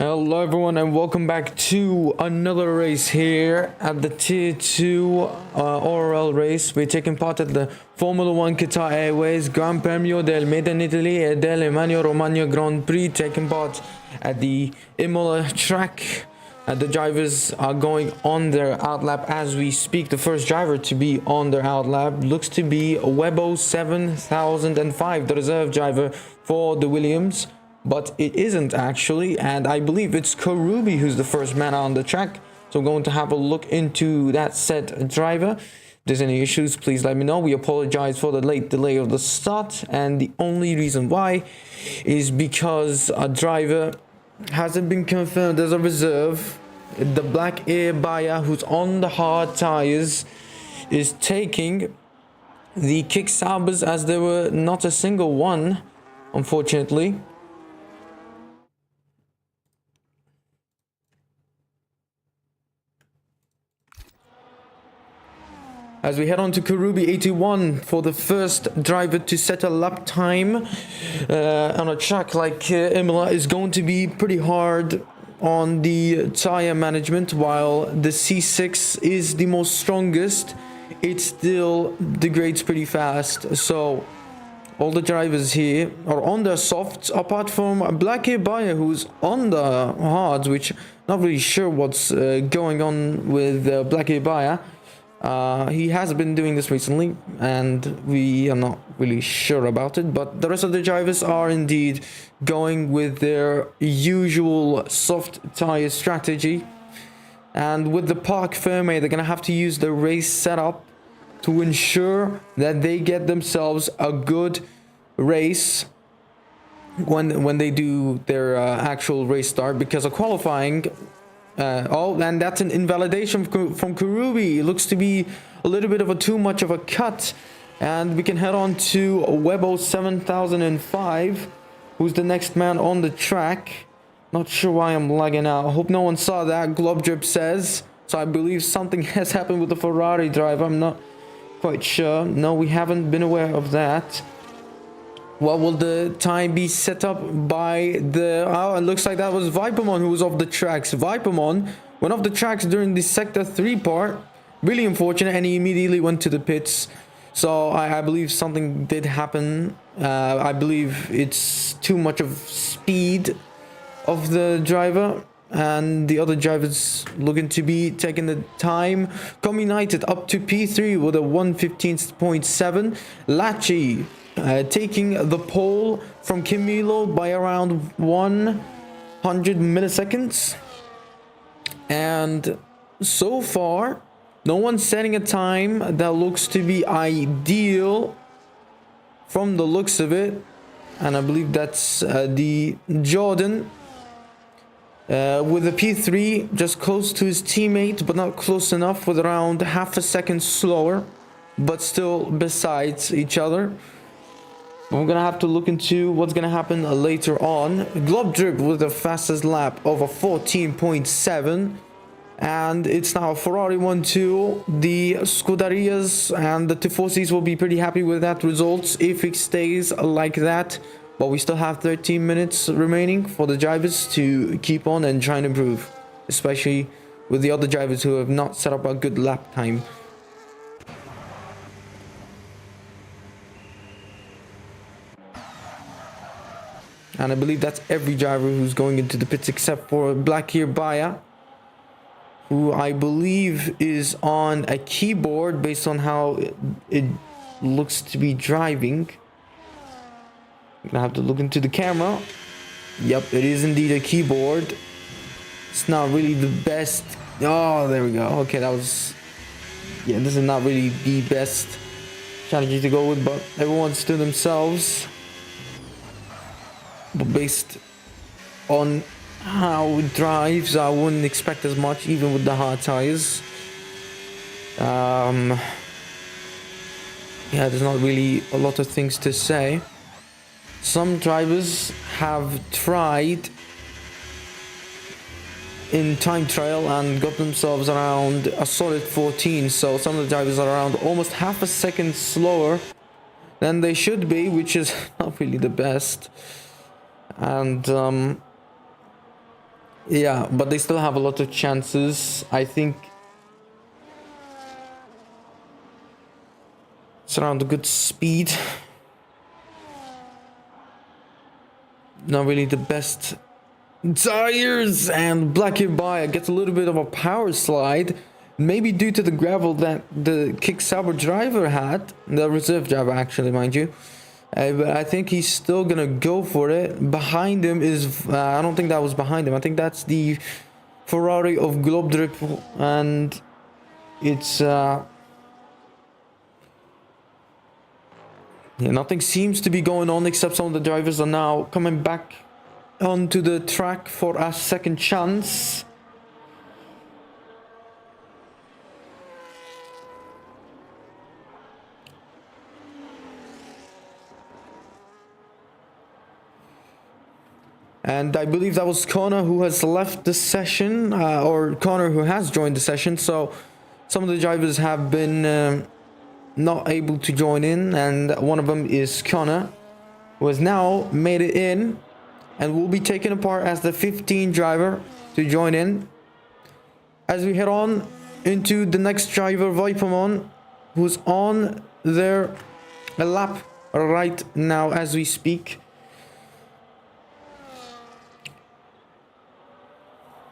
Hello everyone and welcome back to another race here at the Tier 2 ORL race. We're taking part at the Formula 1 Qatar Airways Gran Premio del Made in Italy e del Emilia-Romagna Grand Prix, taking part at the Imola track. The drivers are going on their outlap as we speak. The first driver to be on their outlap looks to be Webo 7005, the reserve driver for the Williams. But it isn't actually, and I believe it's Karubi who's the first man on the track. So I'm going to have a look into that set driver. If there's any issues, please let me know. We apologize for the late delay of the start, and the only reason why is because a driver hasn't been confirmed as a reserve. The Black Air buyer who's on the hard tires is taking the kick sabers, as there were not a single one, unfortunately. As we head on to Karubi 81 for the first driver to set a lap time on a track like Imola is going to be pretty hard on the tire management. While the C6 is the most strongest, it still degrades pretty fast. So all the drivers here are on their softs, apart from Black Air Buyer who's on the hards, which not really sure what's going on with Black Air Buyer. He has been doing this recently and we are not really sure about it, but the rest of the drivers are indeed going with their usual soft tire strategy. And with the park firme, they're gonna have to use the race setup to ensure that they get themselves a good race when they do their actual race start, because of qualifying. And that's an invalidation from Karubi. It looks to be a little bit of a too much of a cut, and we can head on to Webo 7005, who's the next man on the track. Not sure why I'm lagging out. I hope no one saw that. Glob Drip says so. I believe something has happened with the Ferrari driver. I'm not quite sure. No, we haven't been aware of that. What will the time be set up by the... Oh, it looks like that was Vipermon who was off the tracks. Vipermon went off the tracks during the Sector 3 part. Really unfortunate, and he immediately went to the pits. So I believe something did happen. I believe it's too much of speed of the driver, and the other drivers looking to be taking the time. Com United up to P3 with a 1:15.7. Lachi taking the pole from Camilo by around 100 milliseconds. And so far, no one's setting a time that looks to be ideal from the looks of it. And I believe that's the Jordan with the P3 just close to his teammate, but not close enough, with around half a second slower, but still besides each other. We're gonna have to look into what's gonna happen later on. Glob Drip with the fastest lap of a 14.7, and it's now Ferrari 1-2. The Scuderias and the Tifosis will be pretty happy with that results if it stays like that. But we still have 13 minutes remaining for the drivers to keep on and try and improve, especially with the other drivers who have not set up a good lap time. And I believe that's every driver who's going into the pits except for Black Ear Baya, who I believe is on a keyboard based on how it looks to be driving. I'm gonna have to look into the camera. Yep, it is indeed a keyboard. It's not really the best. Oh, there we go. Okay, that was... Yeah, this is not really the best strategy to go with, but everyone's to themselves. But based on how it drives, I wouldn't expect as much, even with the hard tires. Yeah, there's not really a lot of things to say. Some drivers have tried in time trial and got themselves around a solid 14. So some of the drivers are around almost half a second slower than they should be, which is not really the best. And Yeah, but they still have a lot of chances. I think it's around a good speed. Not really the best tires, and Blacky Baya gets a little bit of a power slide, maybe due to the gravel that the Kick Sauber driver had, the reserve driver actually, mind you. But I think he's still gonna go for it. Behind him is I don't think that was behind him. I think that's the Ferrari of Globdrip, and it's yeah, nothing seems to be going on except some of the drivers are now coming back onto the track for a second chance. And I believe that was Connor who has left the session, or Connor who has joined the session. So some of the drivers have been not able to join in, and one of them is Connor, who has now made it in and will be taken apart as the 15 driver to join in. As we head on into the next driver, Vipermon, who's on their lap right now as we speak.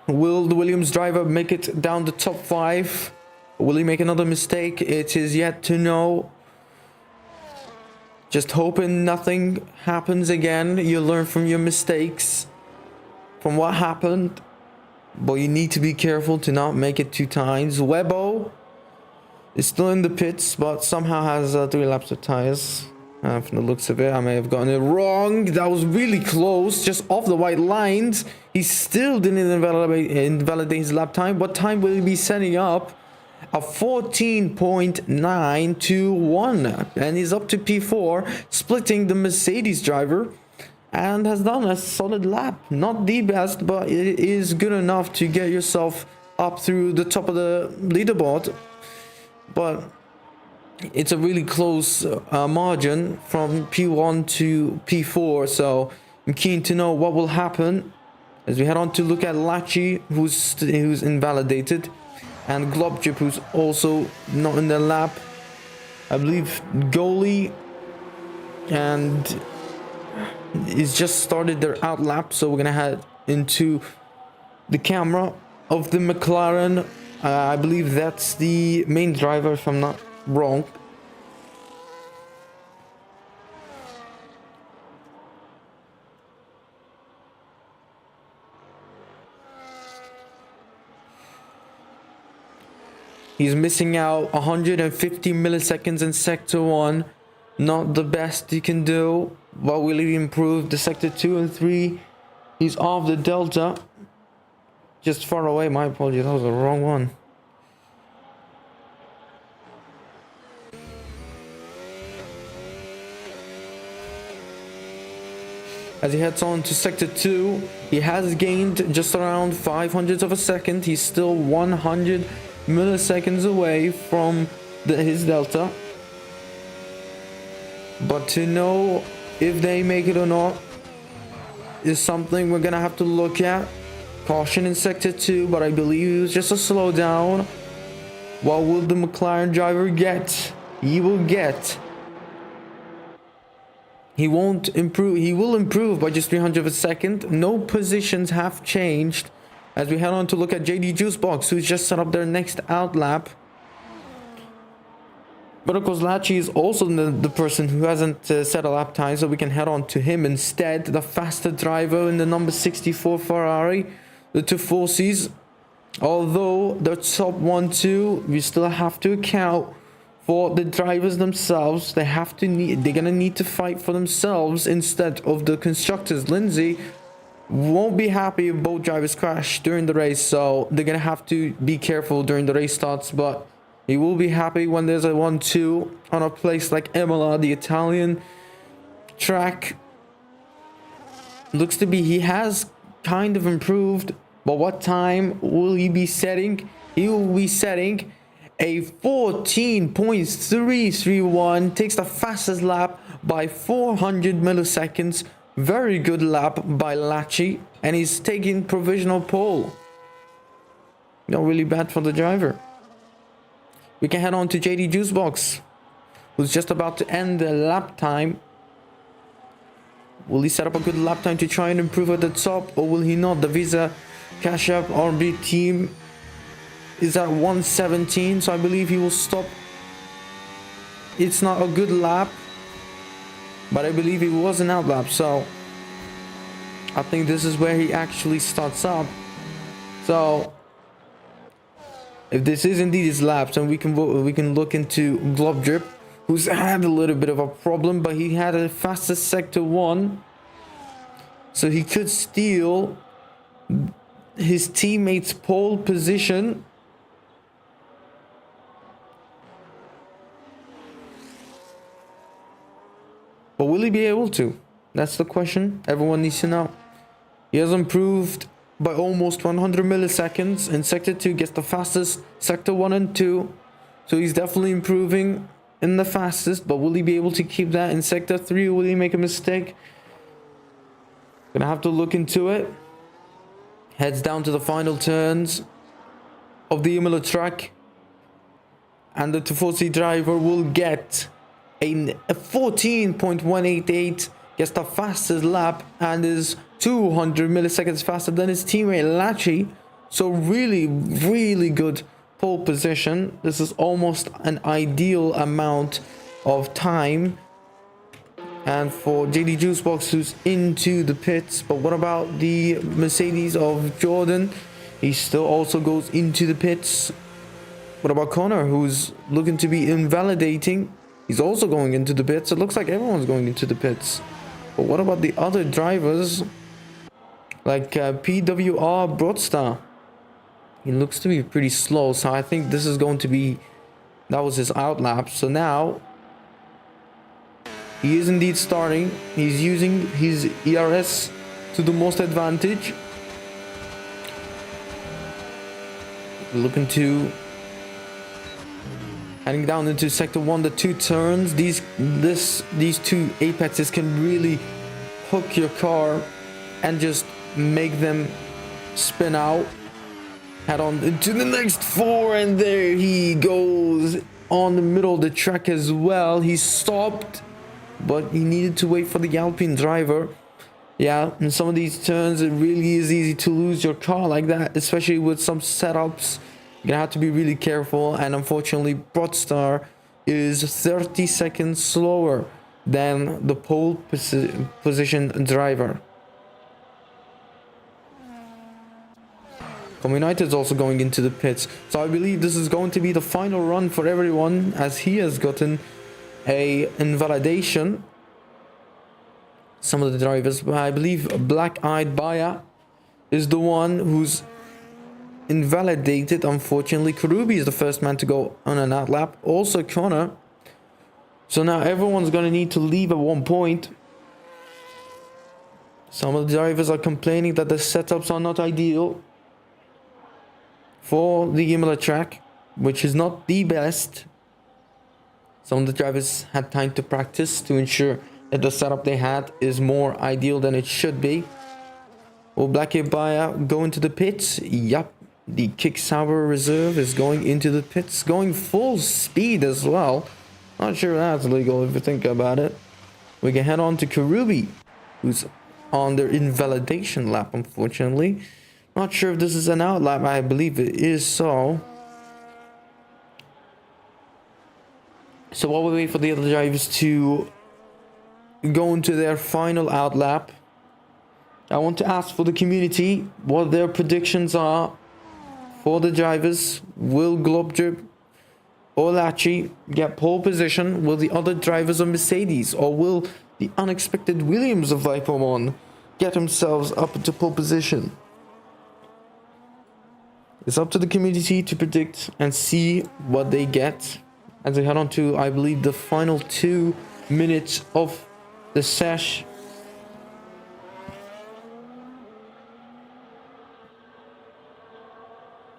Will the Williams driver make it down the top 5? Will he make another mistake? It is yet to know. Just hoping nothing happens again. You learn from your mistakes, from what happened. But you need to be careful to not make it 2 times. Webbo is still in the pits, but somehow has 3 laps of tires. From the looks of it, I may have gotten it wrong. That was really close, just off the white lines. He still didn't invalidate his lap time. What time will he be setting up? A 14.921, and he's up to P4, splitting the Mercedes driver, and has done a solid lap. Not the best, but it is good enough to get yourself up through the top of the leaderboard. But it's a really close margin from P1 to P4, so I'm keen to know what will happen as we head on to look at Lachi, who's invalidated, and Globchip, who's also not in the lap. I believe goalie and he's just started their out lap, so we're gonna head into the camera of the McLaren. I believe that's the main driver, if I'm not wrong. He's missing out 150 milliseconds in Sector 1. Not the best he can do. But will he improve the Sector 2 and 3? He's off the Delta. Just far away, my apologies, that was the wrong one. As he heads on to Sector 2, he has gained just around 500ths of a second. He's still 100 milliseconds away from his Delta. But to know if they make it or not is something we're gonna have to look at. Caution in Sector 2, but I believe it was just a slowdown. What will the McLaren driver get? He will get. He won't improve. He will improve by just 300 of a second. No positions have changed. As we head on to look at JD Juicebox, who's just set up their next out lap. But of course, Lachi is also the person who hasn't set a lap time, so we can head on to him instead. The faster driver in the number 64 Ferrari, the 240s. Although the top 1-2, we still have to account for the drivers themselves. They're gonna need to fight for themselves instead of the constructors. Lindsay won't be happy if both drivers crash during the race, so they're gonna have to be careful during the race starts. But he will be happy when there's a 1-2 on a place like Imola, the Italian track. Looks to be he has kind of improved, but what time will he be setting? He will be setting a 14.331, takes the fastest lap by 400 milliseconds, Very good lap by Lacci, and he's taking provisional pole. Not really bad for the driver. We can head on to JD Juicebox, who's just about to end the lap time. Will he set up a good lap time to try and improve at the top, or will he not? The Visa Cash App RB team is at 117, so I believe he will stop. It's not a good lap, but I believe it was an outlap, so I think this is where he actually starts up. So if this is indeed his laps, and we can look into Glob Drip, who's had a little bit of a problem, but he had a fastest sector 1, so he could steal his teammate's pole position. But will he be able to? That's the question everyone needs to know. He has improved by almost 100 milliseconds in sector 2, gets the fastest sector 1 and 2, so he's definitely improving in the fastest. But will he be able to keep that in sector 3? Will he make a mistake? Gonna have to look into it. Heads down to the final turns of the Imola track, and the Tifosi driver will get a 14.188, gets the fastest lap, and is 200 milliseconds faster than his teammate Lacci. So really good pole position. This is almost an ideal amount of time. And for JD Juicebox, who's into the pits. But what about the Mercedes of Jordan? He still also goes into the pits. What about Connor, who's looking to be invalidating? He's also going into the pits. It looks like everyone's going into the pits. But what about the other drivers? Like PWR Broadstar. He looks to be pretty slow, so I think this is going to be... That was his outlap. So now he is indeed starting. He's using his ERS to the most advantage. Looking to... Heading down into sector 1, the 2 turns. These 2 apexes can really hook your car and just make them spin out. Head on into the next 4, and there he goes on the middle of the track as well. He stopped, but he needed to wait for the Alpine driver. Yeah, in some of these turns it really is easy to lose your car like that, especially with some setups. You're gonna have to be really careful, and unfortunately Broadstar is 30 seconds slower than the pole position driver. United is also going into the pits, so I believe this is going to be the final run for everyone, as he has gotten a invalidation. Some of the drivers, I believe Black Eyed Baya is the one who's invalidated, unfortunately. Karubi is the first man to go on an outlap, also Connor. So now everyone's gonna need to leave at one point. Some of the drivers are complaining that the setups are not ideal for the Imola track, which is not the best. Some of the drivers had time to practice to ensure that the setup they had is more ideal than it should be. Will Black Baya go into the pits? Yup. The Kick Sauber reserve is going into the pits, going full speed as well. Not sure that's legal if you think about it. We can head on to Karubi, who's on their invalidation lap, unfortunately. Not sure if this is an outlap. I believe it is so. So while we wait for the other drivers to go into their final outlap, I want to ask for the community what their predictions are for the drivers. Will Globdrip or Lacci get pole position? Will the other drivers of Mercedes, or will the unexpected Williams of Vipomon get themselves up into pole position? It's up to the community to predict and see what they get as they head on to, I believe, the final 2 minutes of the sesh.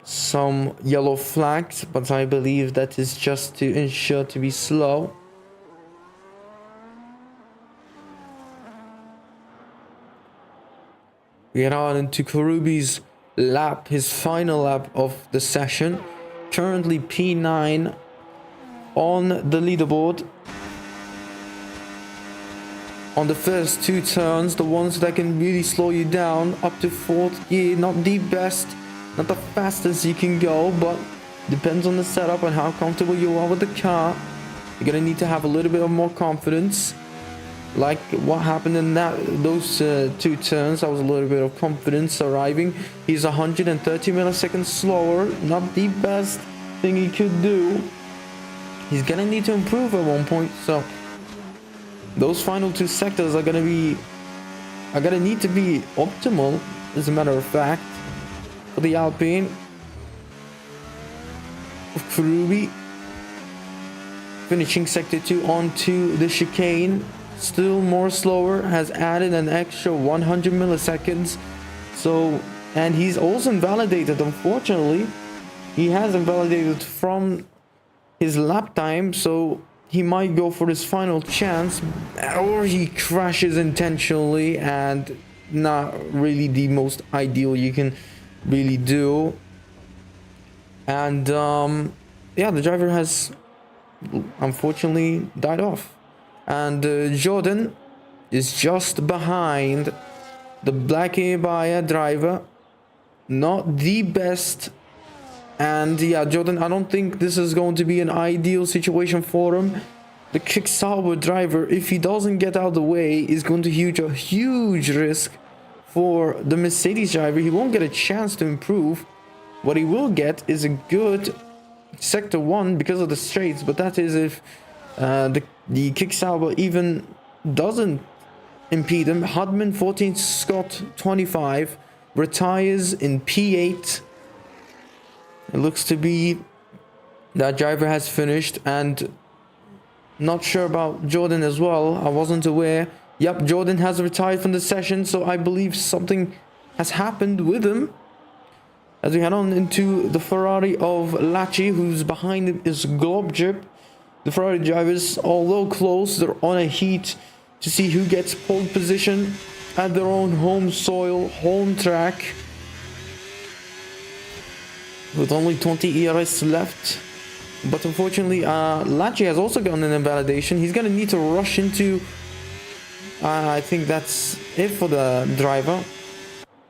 Some yellow flags, but I believe that is just to ensure to be slow. We get on into Karubi's lap, his final lap of the session. Currently P9 on the leaderboard. On the first two turns, the ones that can really slow you down, up to fourth gear, not the best, not the fastest you can go, but depends on the setup and how comfortable you are with the car. You're gonna need to have a little bit of more confidence. Like what happened in those two turns, that was a little bit of confidence arriving. He's 130 milliseconds slower, not the best thing he could do. He's gonna need to improve at one point, so those final two sectors are gonna need to be optimal, as a matter of fact, for the Alpine. Karubi finishing sector 2 onto the chicane, still more slower, has added an extra 100 milliseconds. So, and he's also invalidated, unfortunately. He has invalidated from his lap time, so he might go for his final chance, or he crashes intentionally, and not really the most ideal you can really do. And yeah, the driver has unfortunately died off, and Jordan is just behind the Black Ebaya driver, not the best. And yeah, Jordan, I don't think this is going to be an ideal situation for him. The Kick Sauber driver, if he doesn't get out of the way, is going to a huge risk for the Mercedes driver. He won't get a chance to improve. What he will get is a good sector 1 because of the straights, but that is if the Kick Sauber even doesn't impede him. Hudman 14, Scott 25 retires in P8. It looks to be that driver has finished, and not sure about Jordan as well. I wasn't aware. Yep, Jordan has retired from the session, so I believe something has happened with him. As we head on into the Ferrari of Lacci, who's behind him is Globjip. The Ferrari drivers, although close, they're on a heat to see who gets pole position at their own home soil, home track. With only 20 ERS left. But unfortunately, Lacci has also gotten an invalidation. He's going to need to rush into... I think that's it for the driver.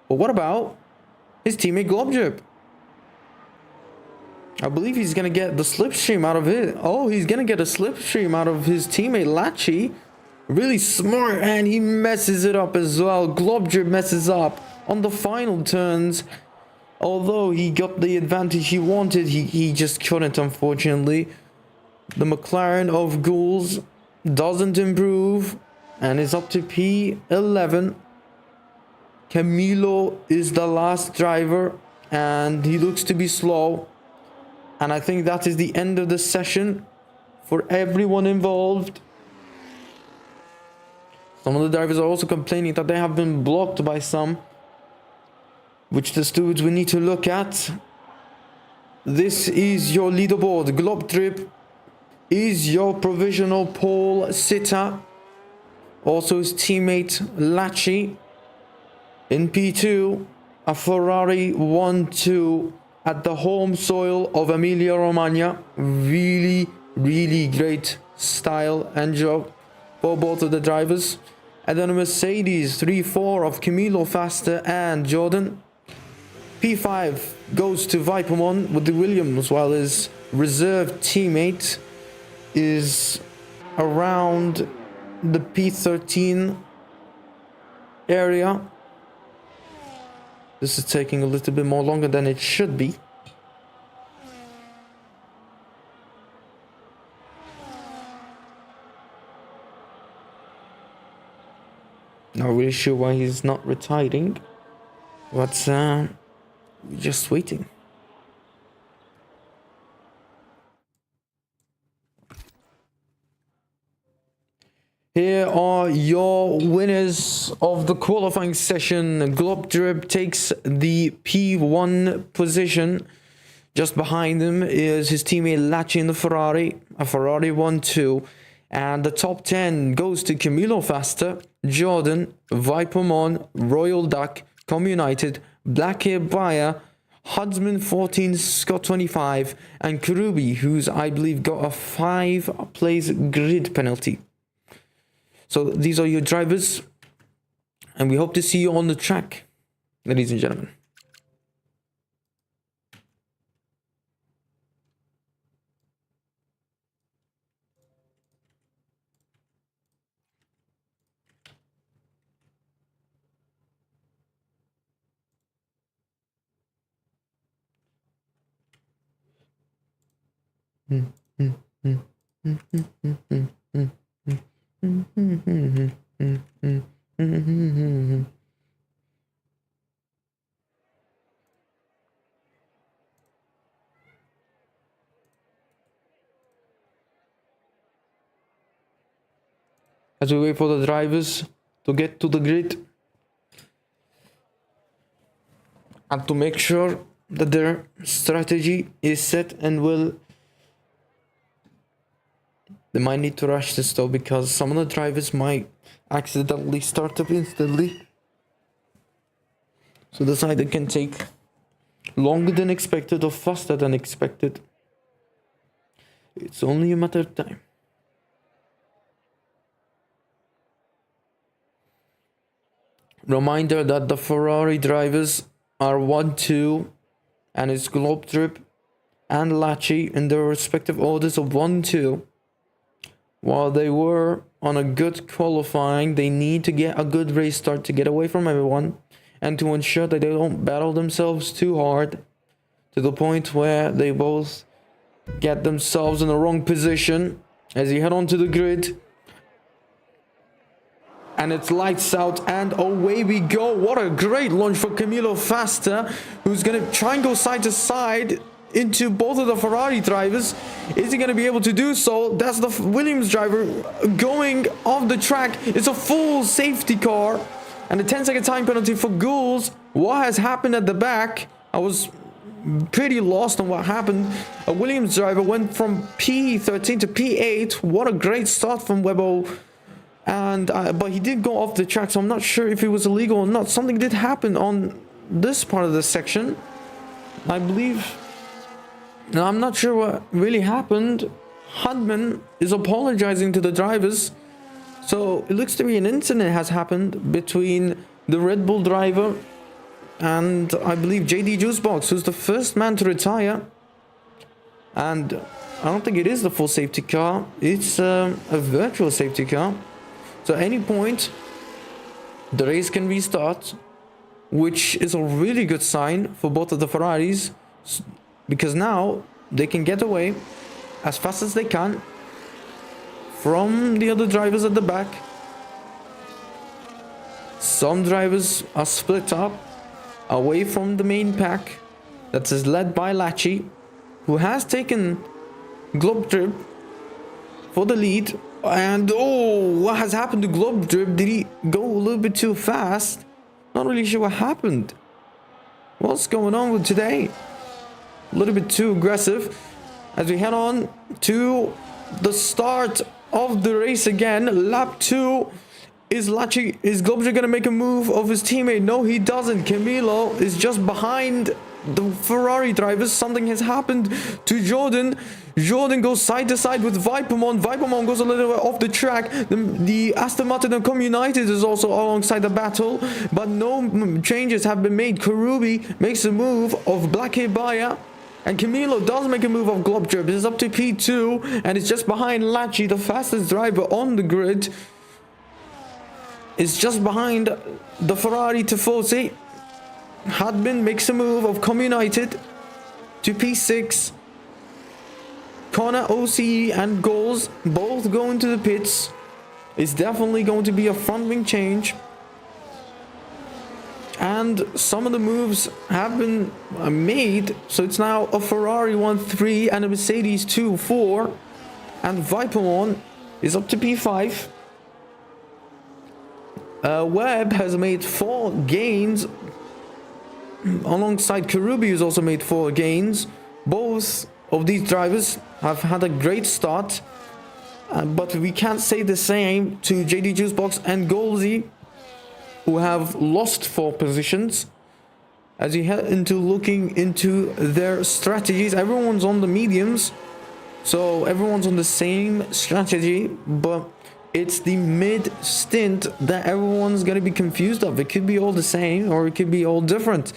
But what about his teammate Globjip? I believe he's going to get the slipstream out of it. Oh, he's going to get a slipstream out of his teammate Lacci. Really smart, and he messes it up as well. Globjip messes up on the final turns. Although he got the advantage he wanted, he just couldn't, unfortunately. The McLaren of Ghouls doesn't improve and is up to P11. Camilo is the last driver, and he looks to be slow. And I think that is the end of the session for everyone involved. Some of the drivers are also complaining that they have been blocked by some, which the stewards we need to look at. This is your leaderboard. Globtrip is your provisional pole sitter. Also his teammate Lacci in P2. A Ferrari 1-2 at the home soil of Emilia-Romagna. Really, really great style and job for both of the drivers. And then a Mercedes 3-4 of Camilo Faster and Jordan. P5 goes to Vipermon with the Williams, while his reserve teammate is around the P13 area. This is taking a little bit more longer than it should be. Not really sure why he's not retiring, but we're just waiting. Here are your winners of the qualifying session. Globtrip takes the P1 position. Just behind him is his teammate Lacci in the Ferrari, a Ferrari 1-2. And the top 10 goes to Camilo Faster, Jordan, Vipermon, Royal Duck, Com United, Black Hair Bayer, Hudsman 14, Scott 25, and Karubi, who's I believe got a 5-place grid penalty. So these are your drivers, and we hope to see you on the track, ladies and gentlemen. As we wait for the drivers to get to the grid and to make sure that their strategy is set and they might need to rush this though, because some of the drivers might accidentally start up instantly. So this either can take longer than expected or faster than expected. It's only a matter of time. Reminder that the Ferrari drivers are 1-2, and it's Globtrip and Lacci in their respective orders of 1-2. While they were on a good qualifying, they need to get a good race start to get away from everyone and to ensure that they don't battle themselves too hard to the point where they both get themselves in the wrong position as you head onto the grid. And it's lights out and away we go. What a great launch for Camilo Fasta, who's going to try and go side to side into both of the Ferrari drivers. Is he going to be able to do so? That's the Williams driver going off the track. It's a full safety car and a 10-second time penalty for Gouls. What has happened at the back? I was pretty lost on what happened. A Williams driver went from P13 to P8. What a great start from Webbo. And but he did go off the track, so I'm not sure if it was illegal or not. Something did happen on this part of the section, I believe. Now I'm not sure what really happened. Hudman is apologizing to the drivers, so it looks to be an incident has happened between the Red Bull driver and I believe JD Juicebox, who's the first man to retire. And I don't think it is the full safety car, it's a virtual safety car. So at any point, the race can restart, which is a really good sign for both of the Ferraris, because now they can get away as fast as they can from the other drivers at the back. Some drivers are split up away from the main pack that is led by Lacci, who has taken Globtrip for the lead. And oh, what has happened to Globtrip? Did he go a little bit too fast? Not really sure what happened. What's going on with today? A little bit too aggressive. As we head on to the start of the race again, lap 2. Is Globtrip gonna make a move of his teammate? No, he doesn't. Camilo is just behind the Ferrari drivers. Something has happened to Jordan. Jordan goes side to side with Vipermon. Vipermon goes a little bit off the track. The Aston Martin and Com United is also alongside the battle, but no changes have been made. Karubi makes a move of Black Hair Bayer, and Camilo does make a move of Globtrip. It's up to P2, and it's just behind Lacci, the fastest driver on the grid. It's just behind the Ferrari Tifosi. Hudman makes a move of Com United to P6. Connor, OCE, and Goals both go into the pits. It's definitely going to be a front wing change. And some of the moves have been made. So it's now a Ferrari 1-3 and a Mercedes 2-4. And Vipermon is up to P5. Webb has made 4 gains. Alongside Karubi, who's also made 4 gains. Both of these drivers have had a great start, but we can't say the same to JD Juicebox and Golsey. who have lost 4 positions. As you head into looking into their strategies, everyone's on the mediums, so everyone's on the same strategy, but it's the mid stint that everyone's gonna be confused of. It could be all the same or it could be all different.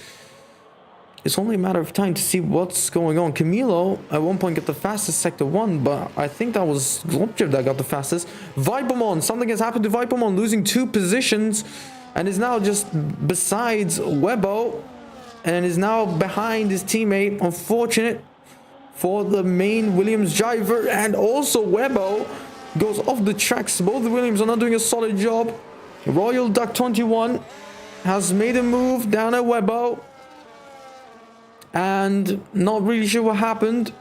It's only a matter of time to see what's going on. Camilo at one point got the fastest sector 1, but I think that was Globjev that got the fastest. Vipermon, something has happened to Vipermon, losing 2 positions and is now just besides Webo and is now behind his teammate. Unfortunate for the main Williams driver, and also Webo goes off the tracks. Both Williams are not doing a solid job. Royal Duck 21 has made a move down at Webo, and not really sure what happened,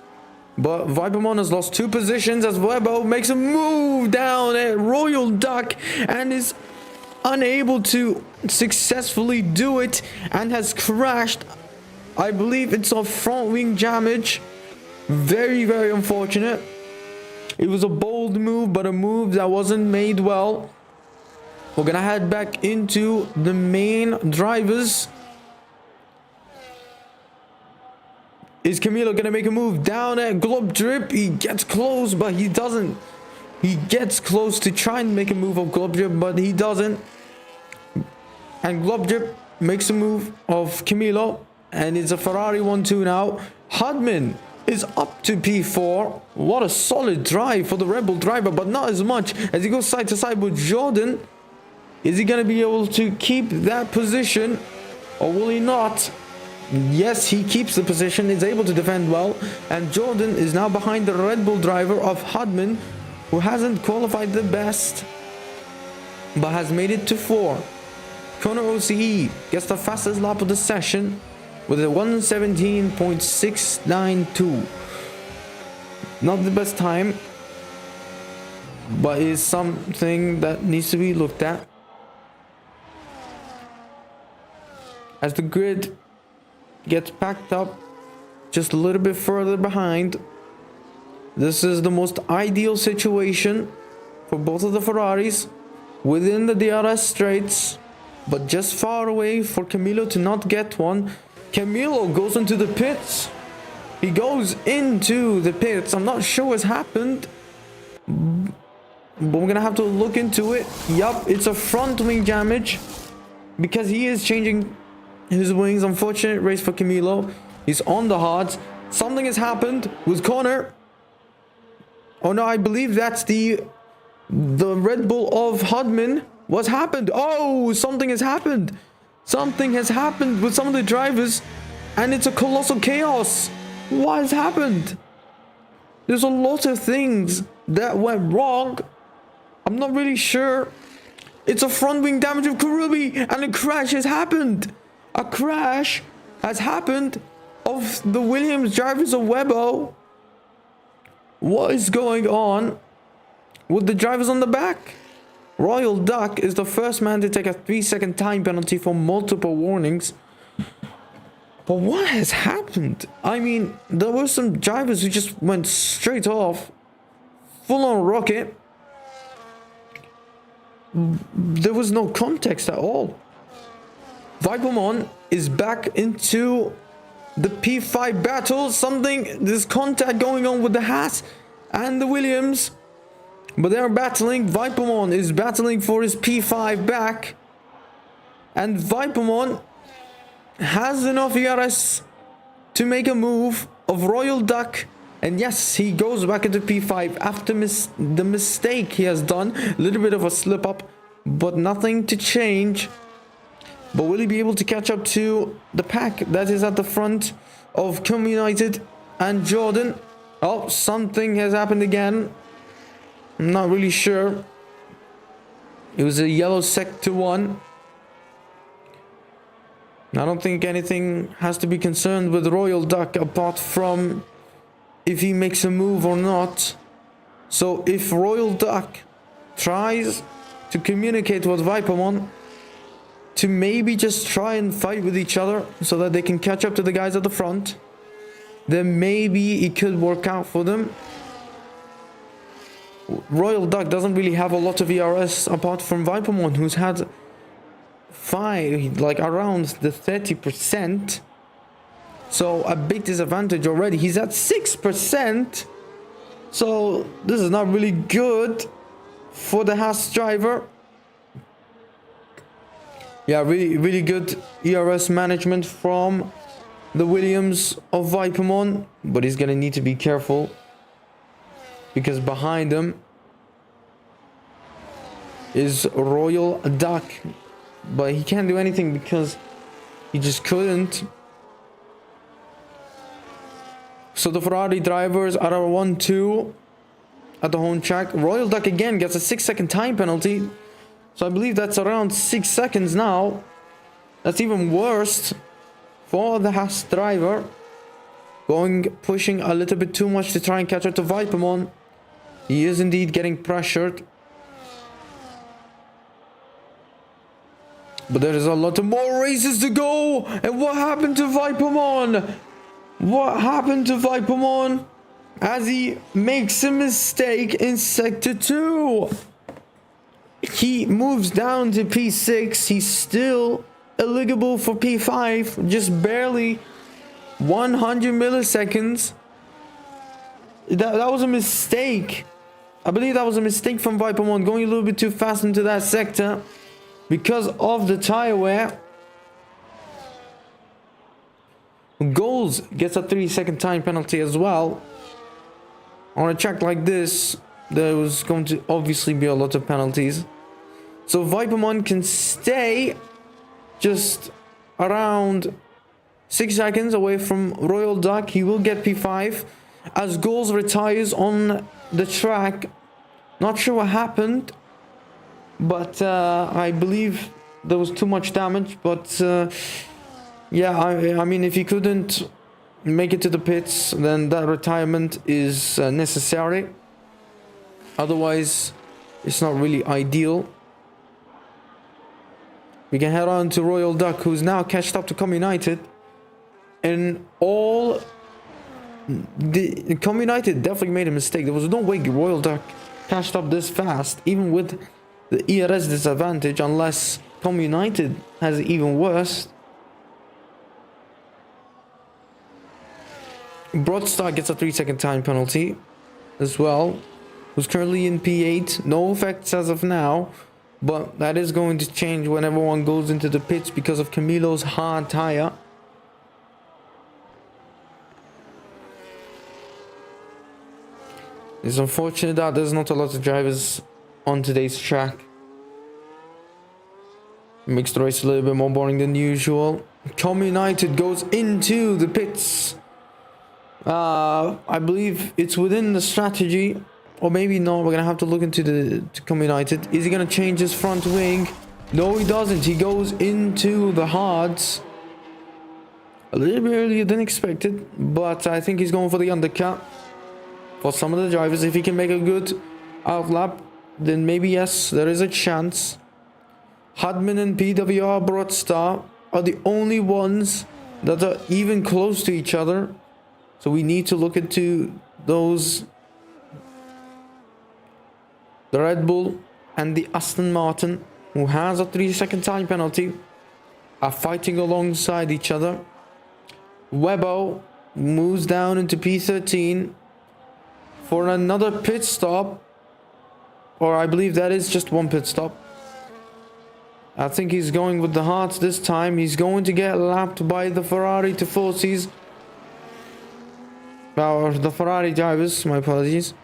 but Vipermon has lost 2 positions as Webo makes a move down at Royal Duck and is unable to successfully do it and has crashed. I believe it's a front wing damage. Very, very unfortunate. It was a bold move, but a move that wasn't made well. We're gonna head back into the main drivers. Is Camilo gonna make a move down at Globdrip? He gets close, but he doesn't. He gets close to try and make a move of Globdrip, but he doesn't. And Globdrip makes a move of Camilo, and it's a Ferrari 1-2 now. Hudman is up to P4. What a solid drive for the Red Bull driver, but not as much as he goes side to side with Jordan. Is he gonna be able to keep that position, or will he not? Yes, he keeps the position, is able to defend well, and Jordan is now behind the Red Bull driver of Hudman, who hasn't qualified the best, but has made it to 4. Connor OCE gets the fastest lap of the session with a 1:17.692. Not the best time, but is something that needs to be looked at. As the grid gets packed up just a little bit further behind, this is the most ideal situation for both of the Ferraris within the DRS straights, but just far away for Camilo to not get one. Camilo goes into the pits. He goes into the pits. I'm not sure what's happened, but we're gonna have to look into it. Yup, it's a front wing damage because he is changing his wings. Unfortunate race for Camilo. He's on the hards. Something has happened with Connor. Oh no, I believe that's the Red Bull of Hudman. What's happened? Oh, something has happened. Something has happened with some of the drivers, and it's a colossal chaos. What has happened? There's a lot of things that went wrong. I'm not really sure. It's a front wing damage of Karubi, and a crash has happened. A crash has happened of the Williams drivers of Webo. What is going on with the drivers on the back? Royal Duck is the first man to take a 3-second time penalty for multiple warnings. But what has happened? I mean, there were some drivers who just went straight off, full on rocket. There was no context at all. Vipermon is back into the P5 battle. There's contact going on with the Haas and the Williams, but they're battling. Vipermon is battling for his P5 back, and Vipermon has enough ERS to make a move of Royal Duck, and yes, he goes back into P5 after the mistake he has done. A little bit of a slip up, but nothing to change. But will he be able to catch up to the pack that is at the front of Com United and Jordan? Oh, something has happened again. I'm not really sure. It was a yellow sector 1. I don't think anything has to be concerned with Royal Duck apart from if he makes a move or not. So if Royal Duck tries to communicate with Vipermon to maybe just try and fight with each other so that they can catch up to the guys at the front, then maybe it could work out for them. Royal Duck doesn't really have a lot of ERS apart from Vipermon, who's had like around the 30%. So a big disadvantage already. He's at 6%. So this is not really good for the Haas driver. Yeah, really good ERS management from the Williams of Vipermon. But he's gonna need to be careful, because behind him is Royal Duck. But he can't do anything because he just couldn't. So the Ferrari drivers are 1-2 at the home track. Royal Duck again gets a 6-second time penalty. So I believe that's around 6 seconds now. That's even worse for the Haas driver. Pushing a little bit too much to try and catch up to Vipermon. He is indeed getting pressured. But there is a lot more races to go. And what happened to Vipermon? What happened to Vipermon as he makes a mistake in Sector 2? He moves down to P6. He's still eligible for P5. Just barely 100 milliseconds. That was a mistake. I believe that was a mistake from Vipermon, going a little bit too fast into that sector because of the tire wear. Goals gets a 3-second time penalty as well. On a track like this, there was going to obviously be a lot of penalties. So Vipermon can stay just around 6 seconds away from Royal Duck. He will get P5 as Goals retires on the track. Not sure what happened, but I believe there was too much damage. But yeah, I mean, if he couldn't make it to the pits, then that retirement is necessary. Otherwise, it's not really ideal. We can head on to Royal Duck, who's now catched up to Com United. And Com United definitely made a mistake. There was no way Royal Duck catched up this fast, even with the ERS disadvantage, unless Com United has it even worse. Broadstar gets a 3-second time penalty as well, who's currently in P8. No effects as of now, but that is going to change when everyone goes into the pits because of Camilo's hard tire. It's unfortunate that there's not a lot of drivers on today's track. Makes the race a little bit more boring than usual. Com United goes into the pits. I believe it's within the strategy, or maybe not. We're gonna have to look into Com United. Is he gonna change his front wing? No, he doesn't. He goes into the hards a little bit earlier than expected, but I think he's going for the undercut for some of the drivers. If he can make a good outlap, then maybe yes, there is a chance. Hudman and PWR Broadstar are the only ones that are even close to each other. So we need to look into those. The Red Bull and the Aston Martin, who has a 3-second time penalty, are fighting alongside each other. Webbo moves down into P13 for another pit stop. Or I believe that is just one pit stop. I think he's going with the hearts this time. He's going to get lapped by the Ferrari Tifosis. Or the Ferrari drivers, my apologies.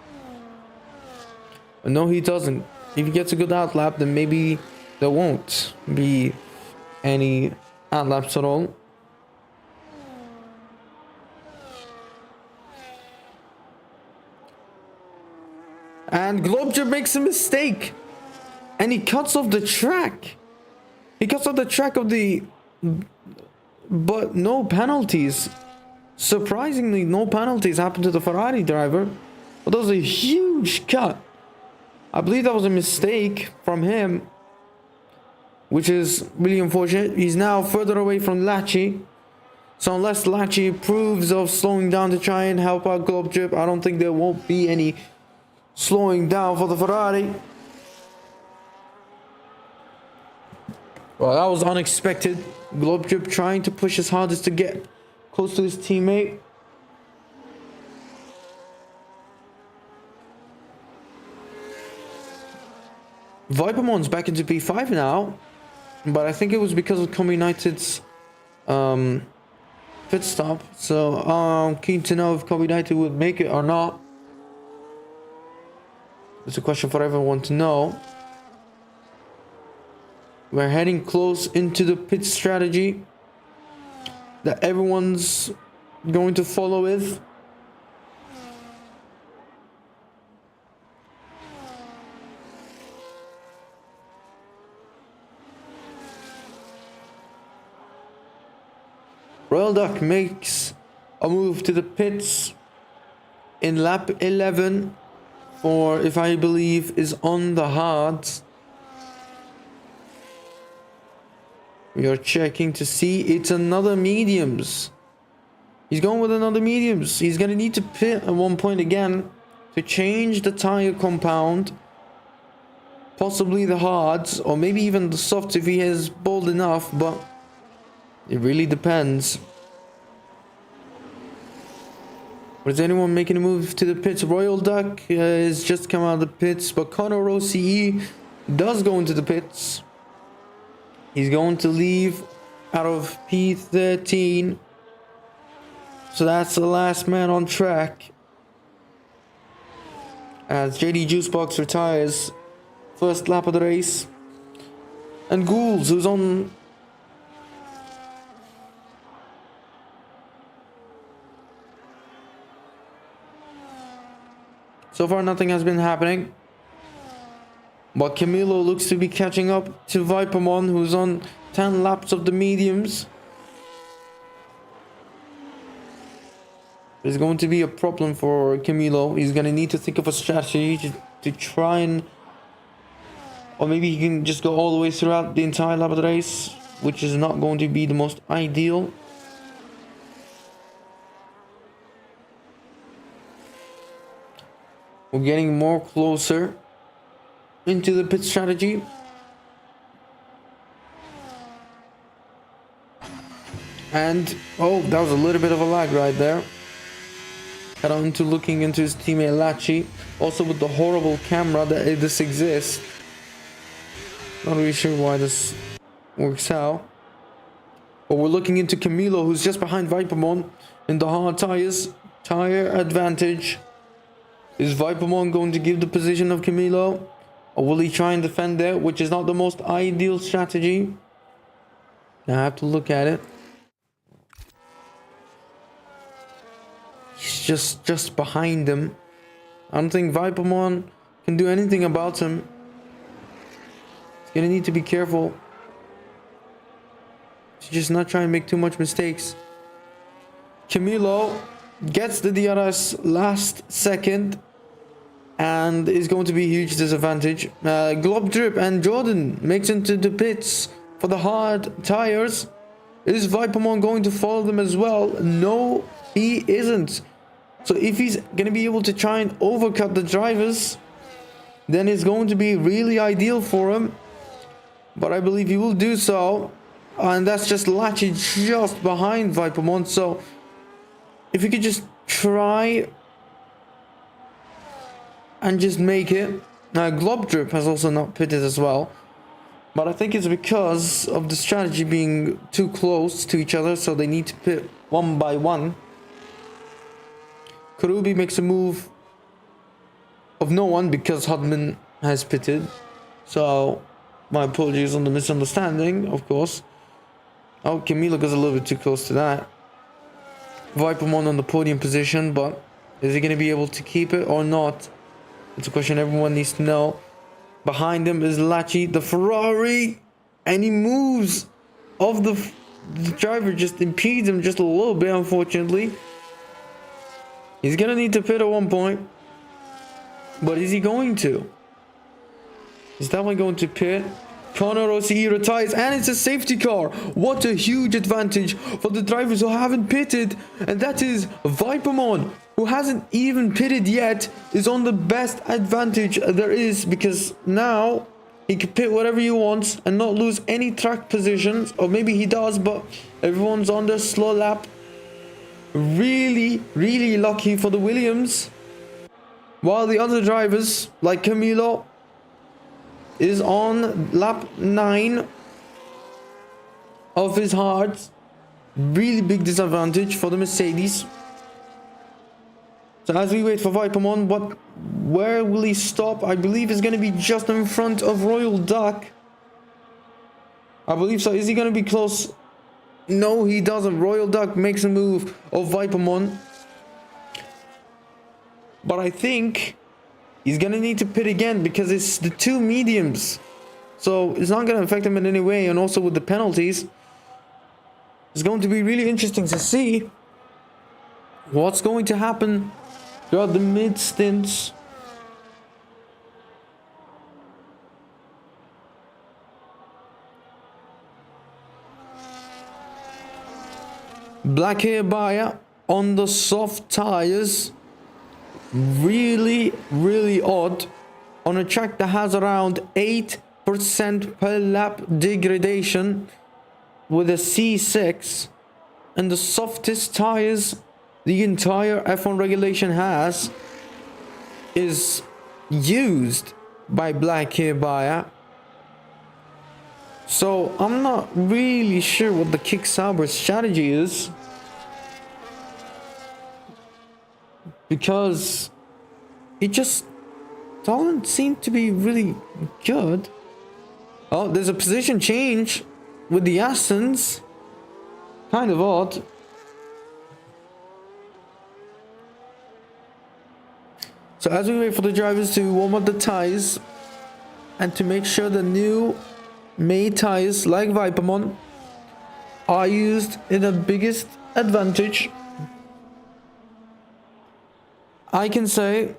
No, he doesn't. If he gets a good outlap, then maybe there won't be any outlaps at all. And Globjer makes a mistake. And he cuts off the track. He cuts off the track of the... But no penalties. Surprisingly, no penalties happened to the Ferrari driver. But that was a huge cut. I believe that was a mistake from him, which is really unfortunate. He's now further away from Lachie. So unless Lachie approves of slowing down to try and help out Globjer, I don't think there won't be any slowing down for the Ferrari. Well, that was unexpected. Globtrip trying to push his hardest to get close to his teammate. Vipermon's back into P5 now, but I think it was because of Com United's pit stop. So I'm keen to know if Com United would make it or not. It's a question for everyone to know. We're heading close into the pit strategy that everyone's going to follow with. Royal Duck makes a move to the pits in lap 11 for, if I believe, is on the hards. We are checking to see it's another mediums. He's going with another mediums. He's going to need to pit at one point again to change the tire compound. Possibly the hards, or maybe even the softs if he is bold enough, but it really depends. Is anyone making a move to the pits? Royal Duck has just come out of the pits, but Connor OCE does go into the pits. He's going to leave out of P13. So that's the last man on track. As JD Juicebox retires first lap of the race. And Ghouls, who's on... So far nothing has been happening. But Camilo looks to be catching up to Vipermon, who's on 10 laps of the mediums. There's going to be a problem for Camilo. He's going to need to think of a strategy to try and... Or maybe he can just go all the way throughout the entire lap of the race, which is not going to be the most ideal. We're getting more closer into the pit strategy. And, oh, that was a little bit of a lag right there. Head on to looking into his teammate Lachi. Also with the horrible camera that this exists. Not really sure why this works out. But we're looking into Camilo, who's just behind Vipermon in the hard tires. Tire advantage. Is Vipermon going to give the position of Camilo? Or will he try and defend there, which is not the most ideal strategy? I have to look at it. He's just behind him. I don't think Vipermon can do anything about him. He's gonna need to be careful. To just not try and make too much mistakes. Camilo gets the DRS last second. And is going to be a huge disadvantage. Globdrip and Jordan makes into the pits for the hard tires. Is Vipermon going to follow them as well? No, he isn't. So if he's going to be able to try and overcut the drivers, then it's going to be really ideal for him. But I believe he will do so. And that's just Lachi just behind Vipermon. So if he could just try and just make it. Globdrip has also not pitted as well. But I think it's because of the strategy being too close to each other. So they need to pit one by one. Karubi makes a move of no one because Hudman has pitted. So my apologies on the misunderstanding, of course. Oh, Camilo goes a little bit too close to that. Vipermon on the podium position, but is he going to be able to keep it or not? It's a question everyone needs to know. Behind him is Lachi, the Ferrari, and he moves off the driver, just impedes him just a little bit, unfortunately. He's gonna need to pit at one point, but is he going to? He's definitely going to pit. Connor OCE retires, and it's a safety car. What a huge advantage for the drivers who haven't pitted, and that is Vipermon, who hasn't even pitted yet, is on the best advantage there is, because now He could pit whatever he wants and not lose any track positions. Or maybe he does, but everyone's on their slow lap. Really, really lucky for the Williams. While the other drivers, like Camilo, is on lap 9 of his hards. Really big disadvantage for the Mercedes. So as we wait for Vipermon, where will he stop? I believe it's going to be just in front of Royal Duck. I believe so. Is he going to be close? No, he doesn't. Royal Duck makes a move of Vipermon. But I think he's going to need to pit again because it's the 2 mediums. So it's not going to affect him in any way. And also with the penalties, it's going to be really interesting to see what's going to happen throughout the mid stints. Black Hair Buyer on the soft tires. Really, really odd. On a track that has around 8% per lap degradation with a C6 and the softest tires the entire F1 regulation has is used by Black Hair Buyer. So I'm not really sure what the Kick Sauber strategy is, because it just doesn't seem to be really good. Oh, there's a position change with the Astons. Kind of odd. So as we wait for the drivers to warm up the tires and to make sure the new made tires like Vipermon are used in the biggest advantage, I can say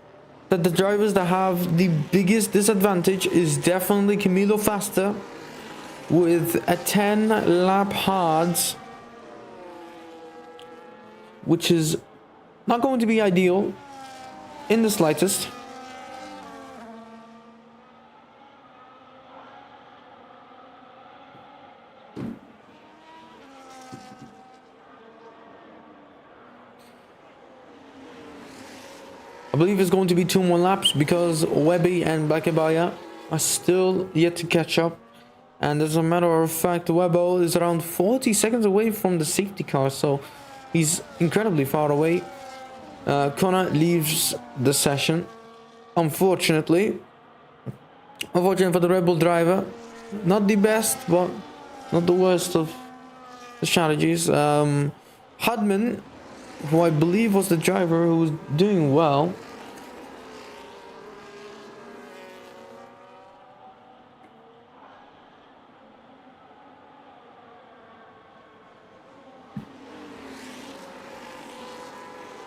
that the drivers that have the biggest disadvantage is definitely Camilo Faster with a 10 lap hards, which is not going to be ideal in the slightest. I believe it's going to be 2 more laps because Webby and Bakabaya are still yet to catch up. And as a matter of fact, Webbo is around 40 seconds away from the safety car, so he's incredibly far away. Connor leaves the session, unfortunately. Unfortunate for the Red Bull driver. Not the best, but not the worst of the strategies. Hudman, who I believe was the driver who was doing well.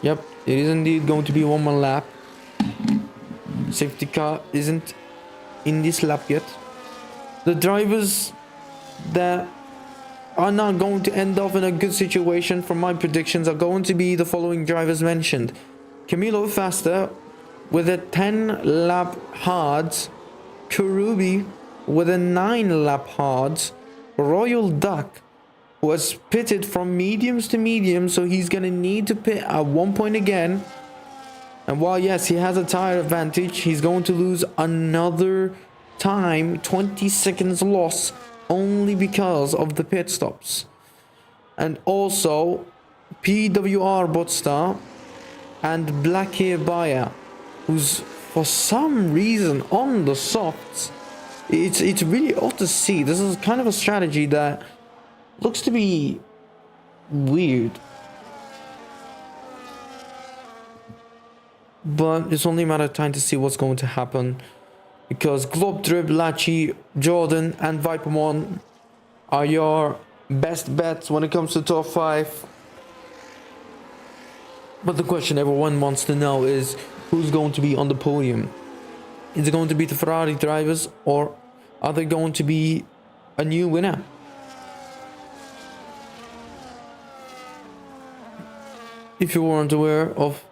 Yep, it is indeed going to be 1 more lap. Safety car isn't in this lap yet. The drivers that are not going to end up in a good situation from my predictions are going to be the following drivers mentioned. Camilo Faster with a 10 lap hards, Kurubi with a 9 lap hards, Royal Duck was pitted from mediums to mediums, so he's gonna need to pit at 1 point again. And while yes, he has a tire advantage, he's going to lose another time, 20 seconds loss, only because of the pit stops. And also PWR Botstar and Black Hair Buyer, who's for some reason on the softs. It's really odd to see. This is kind of a strategy that looks to be weird, but it's only a matter of time to see what's going to happen, because Globdrib, Lachi, Jordan and Vipermon are your best bets when it comes to top 5. But the question everyone wants to know is who's going to be on the podium. Is it going to be the Ferrari drivers, or are there going to be a new winner? If you weren't aware of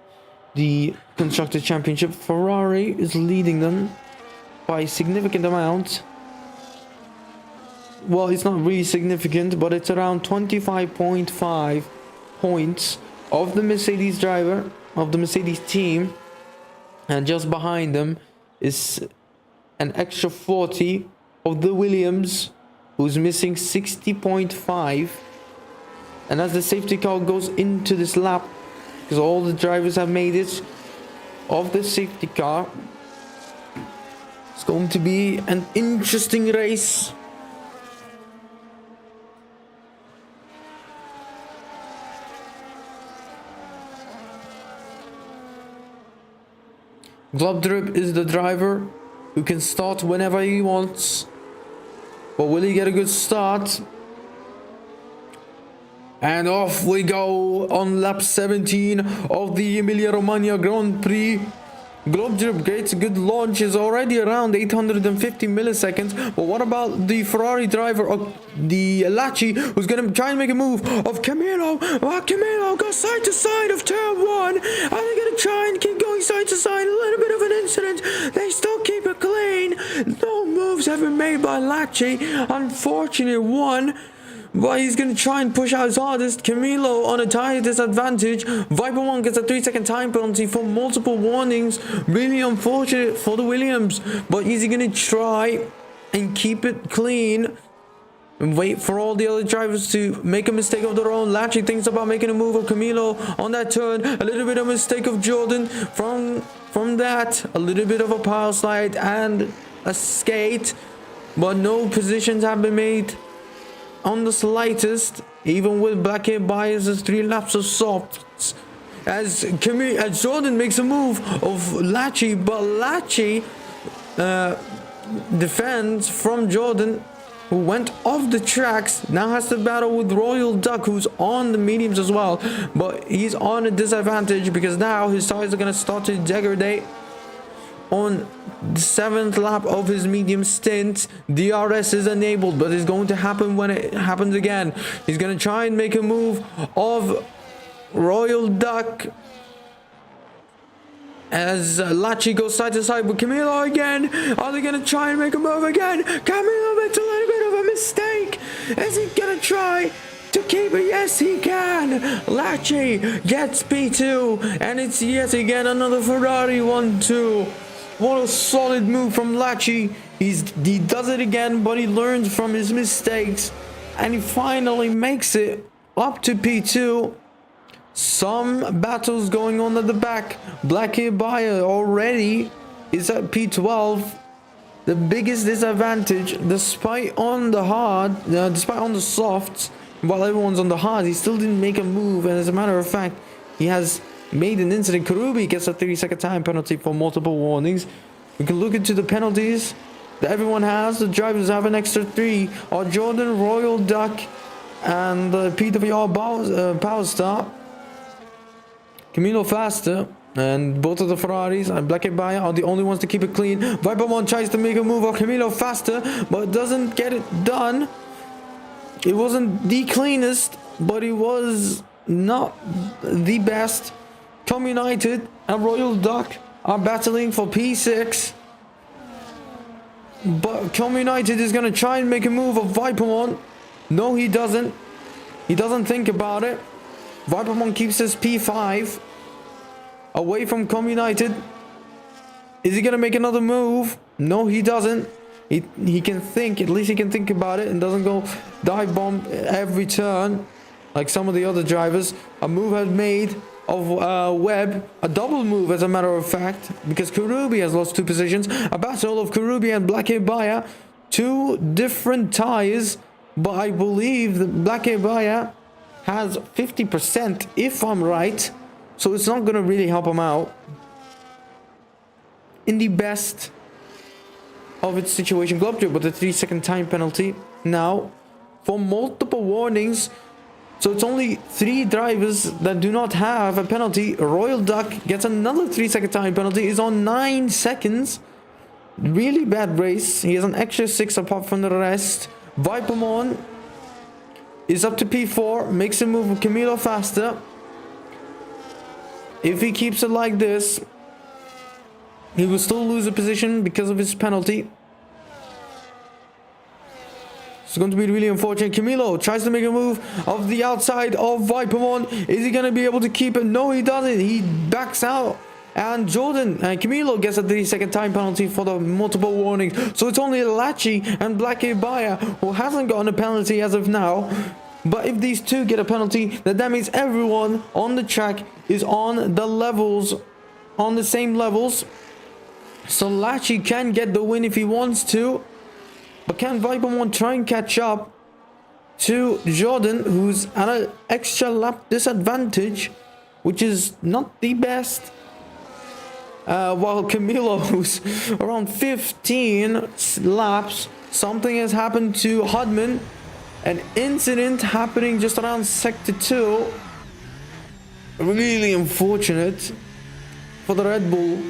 the Constructor Championship, Ferrari is leading them by a significant amount. well, it's not really significant, but it's around 25.5 points of the Mercedes driver, of the Mercedes team. And just behind them is an extra 40 of the Williams, who's missing 60.5. And as the safety car goes into this lap, because all the drivers have made it of the safety car, it's going to be an interesting race. Globdrip is the driver who can start whenever he wants. But will he get a good start? And off we go on lap 17 of the Emilia-Romagna Grand Prix. Globdrip gets a good launch, is already around 850 milliseconds. But what about the Ferrari driver of the Lacci, who's going to try and make a move of Camilo? Camilo goes side to side of turn 1. Are they going to try and keep going side to side? A little bit of an incident. They still keep it clean. No moves have been made by Lacci. Unfortunate one. But he's going to try and push out his hardest. Camilo on a tire disadvantage. Viper 1 gets a 3-second time penalty for multiple warnings. Really unfortunate for the Williams. But is he going to try and keep it clean and wait for all the other drivers to make a mistake of their own? Lacci thinks about making a move of Camilo on that turn. A little bit of a mistake of Jordan from that. A little bit of a power slide and a skate. But no positions have been made on the slightest, even with black hair biases, 3 laps of softs. As Jordan makes a move of Lacci, but Lacci defends from Jordan, who went off the tracks. Now has to battle with Royal Duck, who's on the mediums as well, but he's on a disadvantage because now his tires are going to start to degrade. On the 7th lap of his medium stint, DRS is enabled, but it's going to happen when it happens again. He's going to try and make a move of Royal Duck as Lacci goes side to side with Camilo again. Are they going to try and make a move again? Camilo makes a little bit of a mistake. Is he going to try to keep it? Yes, he can. Lacci gets P2, and it's yet again another Ferrari 1-2. What a solid move from Lacci. He does it again, but he learns from his mistakes, and he finally makes it up to P2. Some battles going on at the back. Black Hair Buyer already is at P12. The biggest disadvantage, despite on the softs, while everyone's on the hard, he still didn't make a move. And as a matter of fact, he has made an incident. Karubi gets a 30-second time penalty for multiple warnings. We can look into the penalties that everyone has. The drivers have an extra 3. Are Jordan, Royal Duck, and PWR Power Star. Camilo Faster and both of the Ferraris and Black and Bayer are the only ones to keep it clean. Viper 1 tries to make a move of Camilo Faster, but doesn't get it done. It wasn't the cleanest, but it was not the best. Com United and Royal Duck are battling for P6. But Com United is going to try and make a move of Viper 1. No, he doesn't. He doesn't think about it. Viper 1 keeps his P5 away from Com United. Is he going to make another move? No, he doesn't. He can think. At least he can think about it and doesn't go dive bomb every turn like some of the other drivers. A move has made of Webb, a double move as a matter of fact, because Karubi has lost 2 positions. A battle of Karubi and Black Baya, 2 different tires, but I believe that Black Baya has 50% if I'm right, so it's not going to really help him out in the best of its situation. Globdrip with a 3-second time penalty now for multiple warnings. So it's only 3 drivers that do not have a penalty. Royal Duck gets another 3-second time penalty. Is on 9 seconds. Really bad race. He has an extra 6 apart from the rest. Vipermon is up to P4. Makes a move with Camilo Faster. If he keeps it like this, he will still lose a position because of his penalty. It's going to be really unfortunate. Camilo tries to make a move of the outside of Vipermon. Is he going to be able to keep it? No, he doesn't. He backs out. And Jordan and Camilo gets a 3-second time penalty for the multiple warnings. So it's only Lachi and Black Ibaya who hasn't gotten a penalty as of now. But if these two get a penalty, then that means everyone on the track is on the levels, on the same levels. So Lachi can get the win if he wants to. But can Vipermon try and catch up to Jordan, who's at an extra lap disadvantage, which is not the best. While Camilo, who's around 15 laps, something has happened to Hudman. An incident happening just around Sector 2. Really unfortunate for the Red Bull.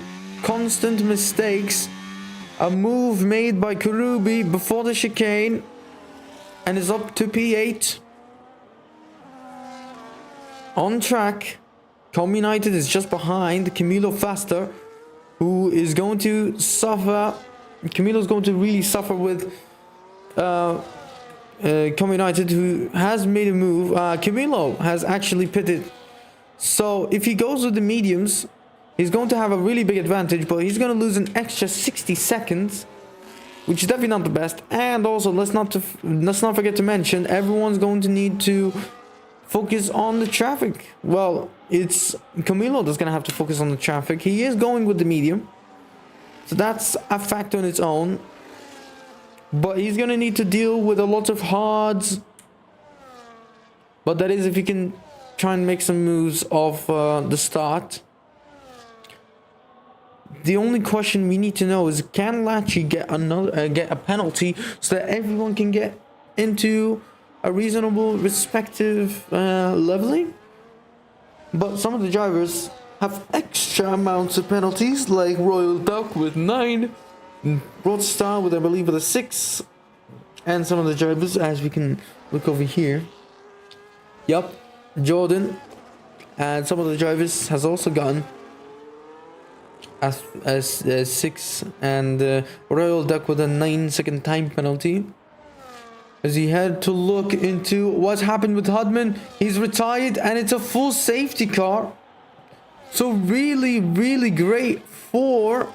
Constant mistakes. A move made by Karubi before the chicane. And is up to P8. On track. Com United is just behind Camilo Faster, who is going to suffer. Camilo's going to really suffer with Com United, who has made a move. Camilo has actually pitted. So if he goes with the mediums, he's going to have a really big advantage, but he's going to lose an extra 60 seconds, which is definitely not the best. And also, let's not forget to mention, everyone's going to need to focus on the traffic. Well, it's Camilo that's going to have to focus on the traffic. He is going with the medium, so that's a factor on its own. But he's going to need to deal with a lot of hards. But that is if he can try and make some moves off the start. The only question we need to know is, can Lachi get a penalty so that everyone can get into a reasonable respective leveling? But some of the drivers have extra amounts of penalties, like Royal Duck with 9, Broadstar with, I believe, with a 6, and some of the drivers, as we can look over here. Yup, Jordan and some of the drivers has also gotten as 6, and Royal Duck with a 9-second time penalty. As he had to look into what's happened with Hudman. He's retired and it's a full safety car. So really, really great for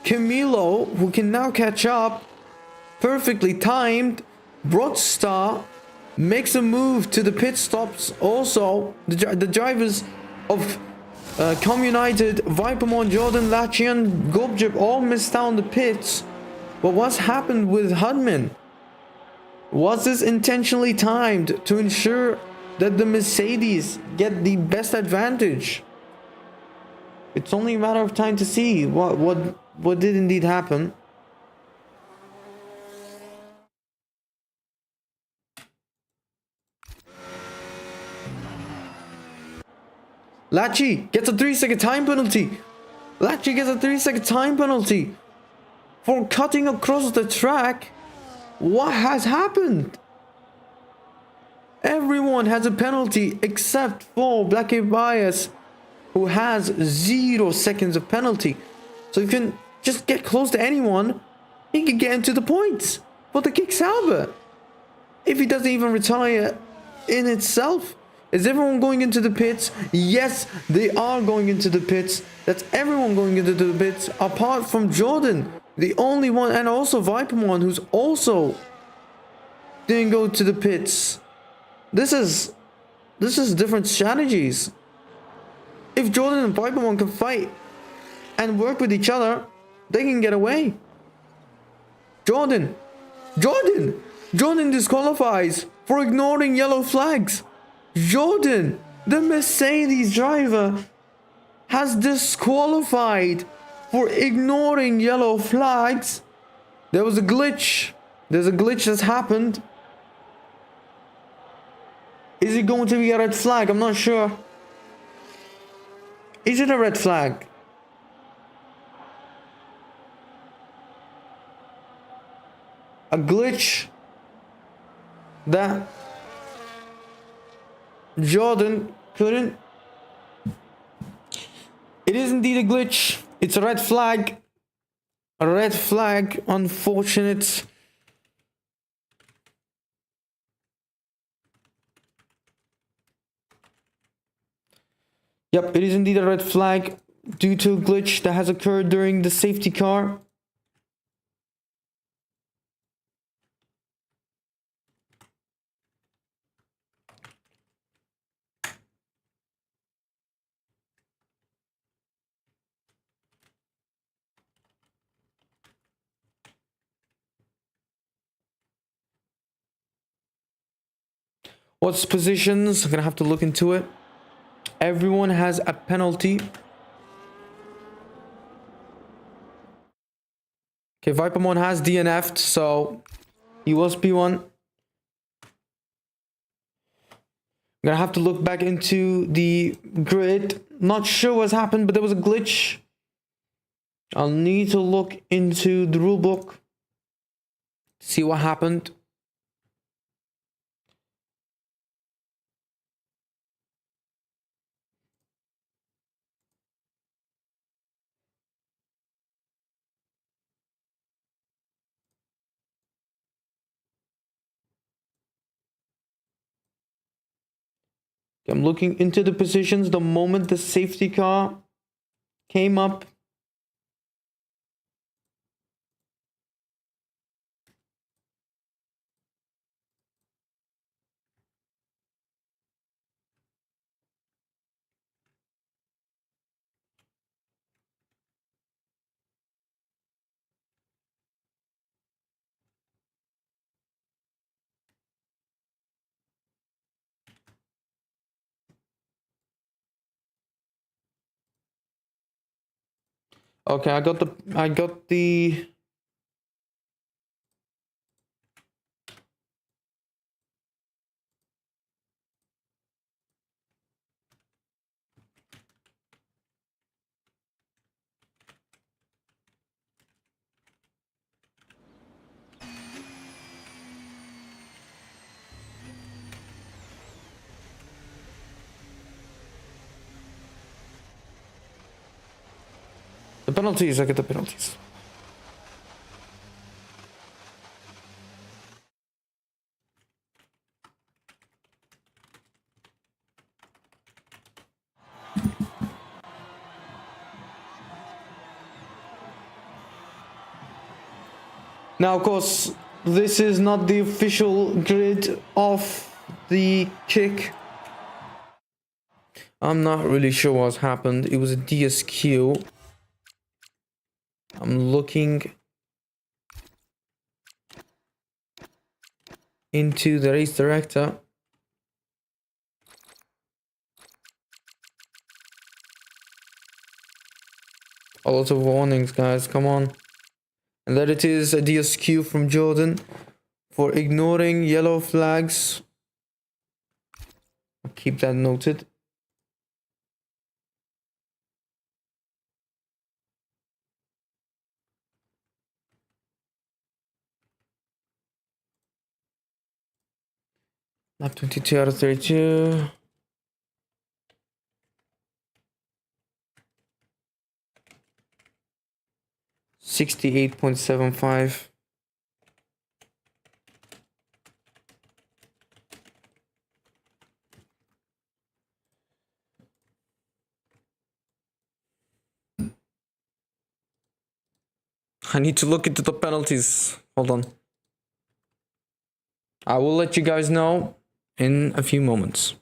Camilo, who can now catch up. Perfectly timed. Broadstar makes a move to the pit stops. Also, the drivers of Com United, Vipermon, Jordan, Lachi and Gobjib all missed down the pits. But what's happened with Hudman? Was this intentionally timed to ensure that the Mercedes get the best advantage? It's only a matter of time to see what did indeed happen. Lachi gets a 3-second time penalty. Lachi gets a 3-second time penalty for cutting across the track. What has happened? Everyone has a penalty except for Black Bias, who has 0 seconds of penalty. So you can just get close to anyone, he can get into the points for the Kick Sauber. If he doesn't even retire in itself. Is everyone going into the pits? Yes, they are going into the pits. That's everyone going into the pits apart from Jordan. The only one, and also Vipermon, who's also didn't go to the pits. This is different strategies. If Jordan and Vipermon can fight and work with each other, they can get away. Jordan disqualifies for ignoring yellow flags. Jordan, the Mercedes driver, has disqualified for ignoring yellow flags. There was a glitch. There's a glitch that's happened. Is it going to be a red flag? I'm not sure. Is it a red flag? A glitch that Jordan couldn't. It is indeed a glitch. It's a red flag. A red flag. Unfortunate. Yep, it is indeed a red flag due to a glitch that has occurred during the safety car. What's positions? I'm gonna have to look into it. Everyone has a penalty. Okay, Vipermon has DNF'd, so he was P1. I'm gonna have to look back into the grid. Not sure what's happened, but there was a glitch. I'll need to look into the rulebook, see what happened. I'm looking into the positions the moment the safety car came up. Okay, I got the penalties. I get the penalties. Now, of course, this is not the official grid of the kick. I'm not really sure what's happened. It was a DSQ. I'm looking into the race director. A lot of warnings, guys. Come on. And that it is a DSQ from Jordan for ignoring yellow flags. I'll keep that noted. Lap 22 out of 32. $68.75. I need to look into the penalties. Hold on. I will let you guys know in a few moments.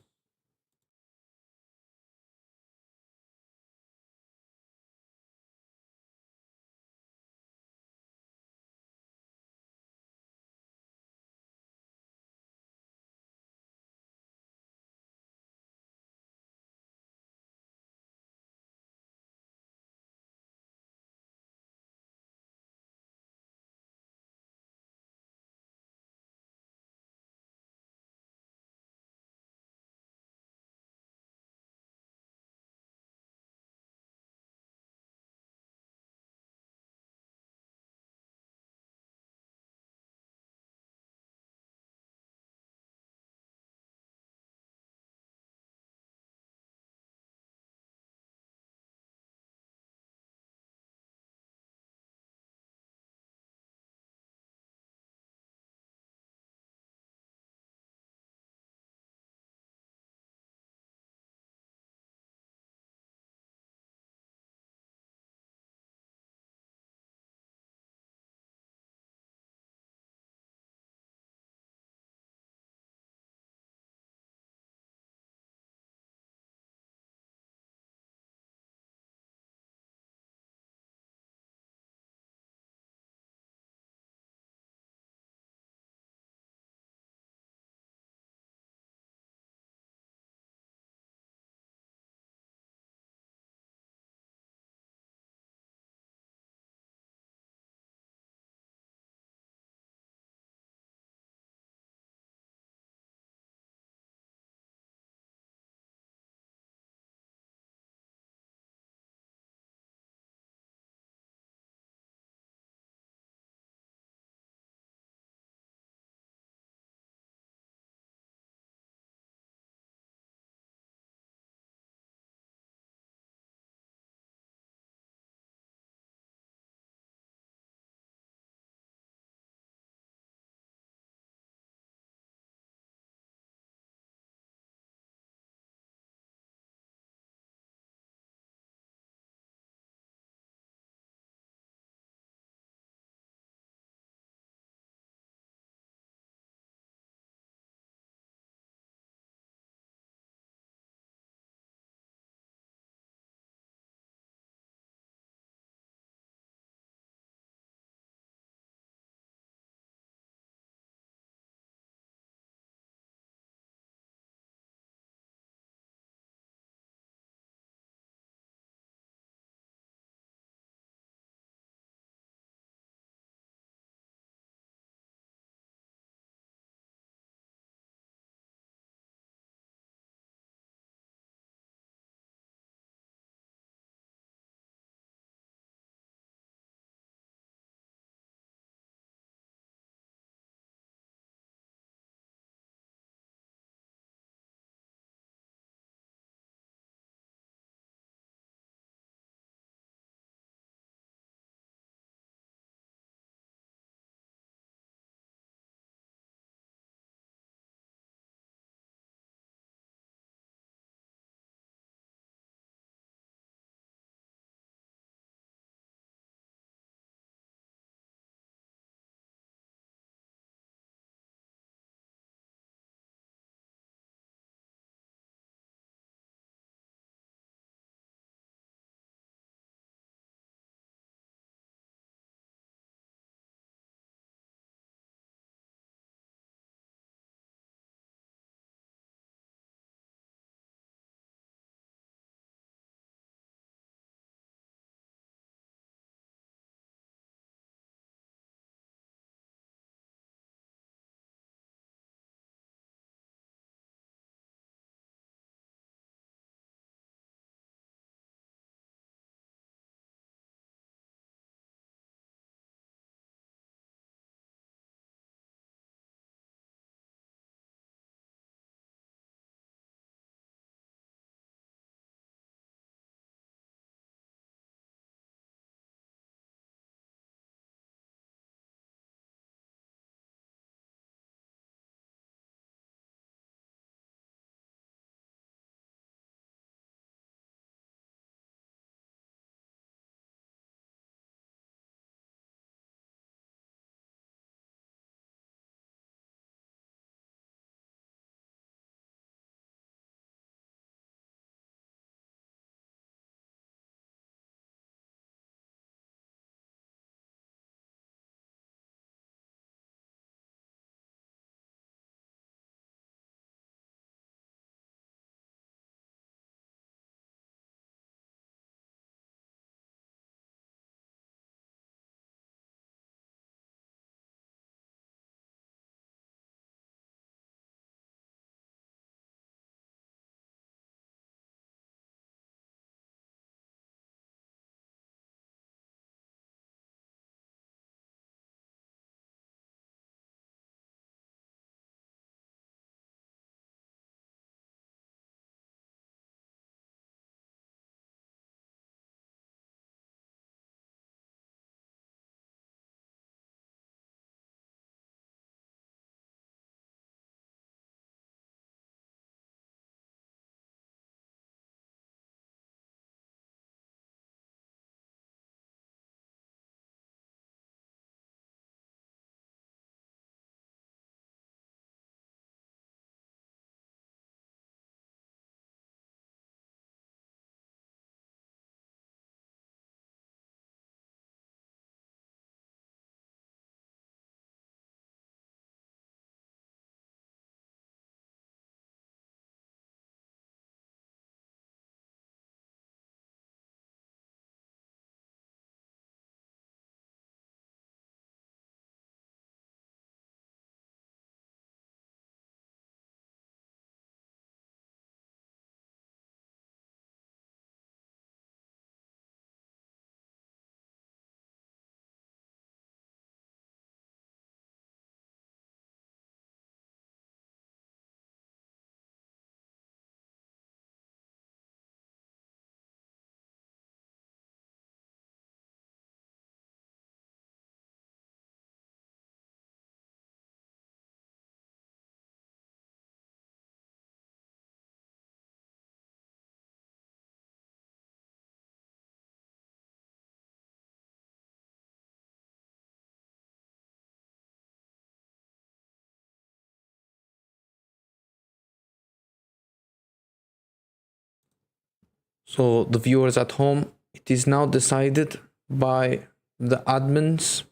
So the viewers at home, it is now decided by the admins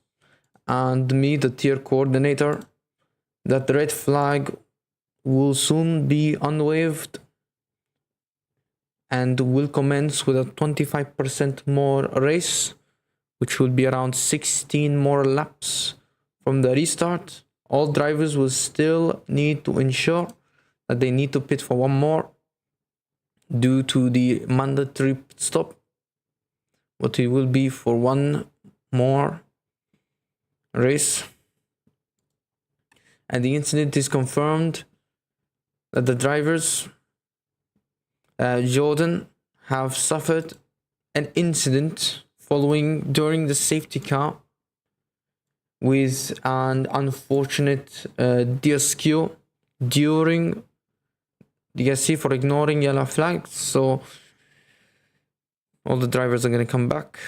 and me, the tier coordinator, that the red flag will soon be unwaved and will commence with a 25% more race, which will be around 16 more laps from the restart. All drivers will still need to ensure that they need to pit for one more due to the mandatory pit stop, but it will be for one more race. And the incident is confirmed that the drivers, Jordan, have suffered an incident during the safety car with an unfortunate DSQ during DSC for ignoring yellow flags. So all the drivers are going to come back.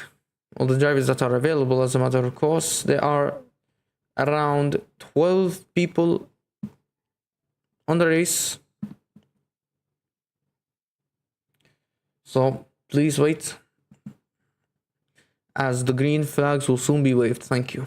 All the drivers that are available, as a matter of course, there are around 12 people on the race. So please wait, as the green flags will soon be waved. Thank you.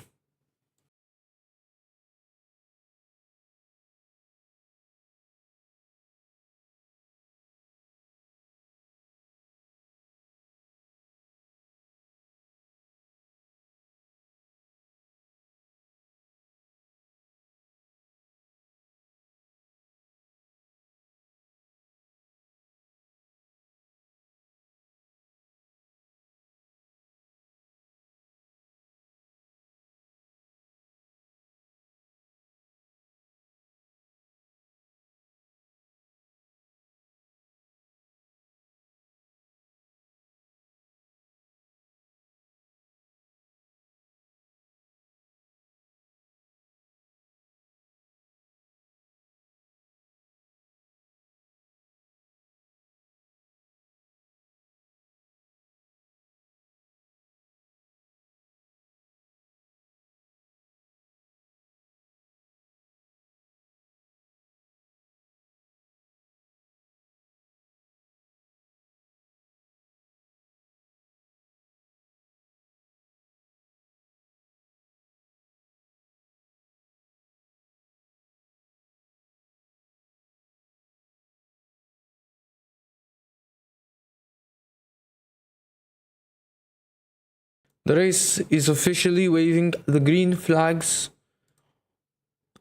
The race is officially waving the green flags,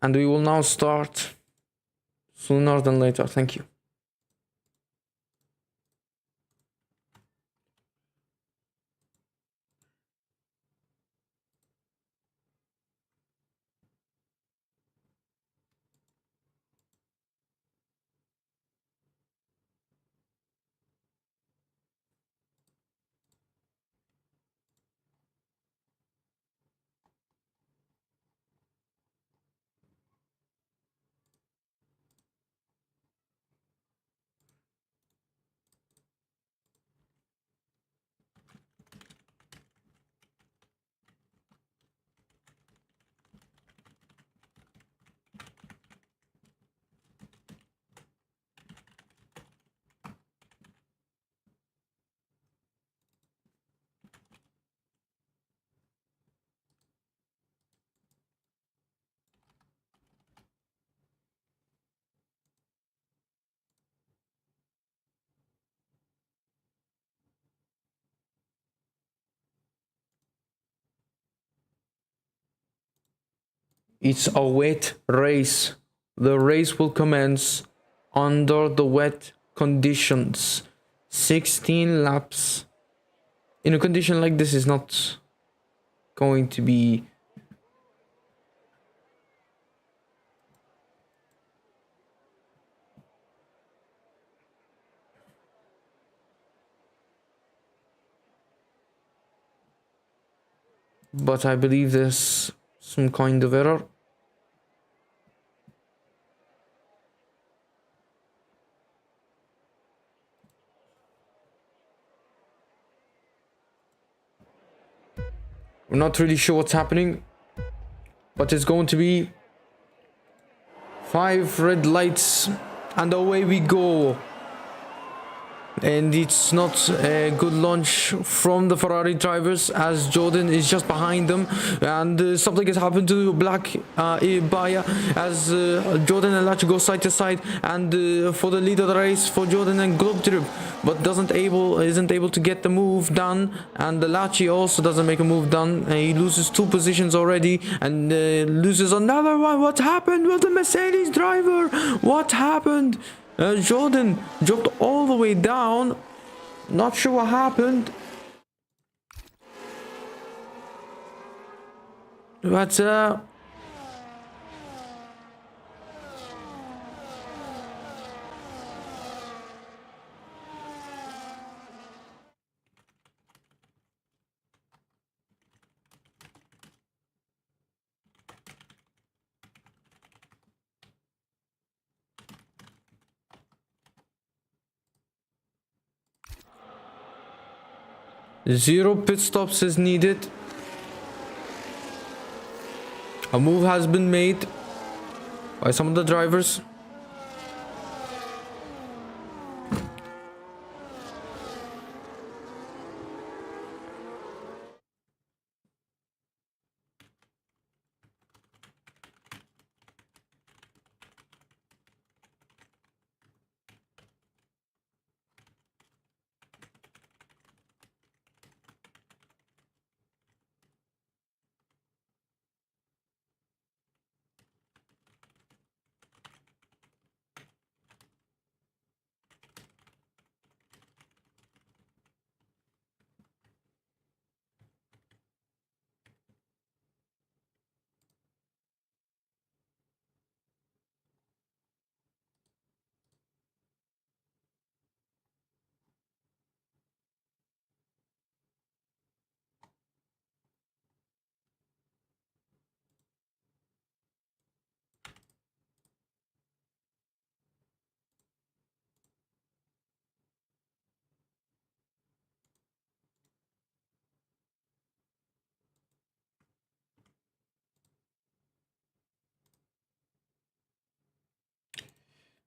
and we will now start sooner than later. Thank you. It's a wet race. The race will commence under the wet conditions. 16 laps. In a condition like this is not going to be but I believe there's some kind of error. We're not really sure what's happening, but it's going to be 5 red lights and away we go. and it's not a good launch from the Ferrari drivers as Jordan is just behind them, and something has happened to Black Ibaya as Jordan and Latch go side to side, and for the lead of the race for Jordan and Globetrip, but isn't able to get the move done, and the Lachi also doesn't make a move done. He loses 2 positions already and loses another one. What happened with the Mercedes driver? What happened? Jordan dropped all the way down. Not sure what happened. But 0 pit stops is needed. A move has been made by some of the drivers.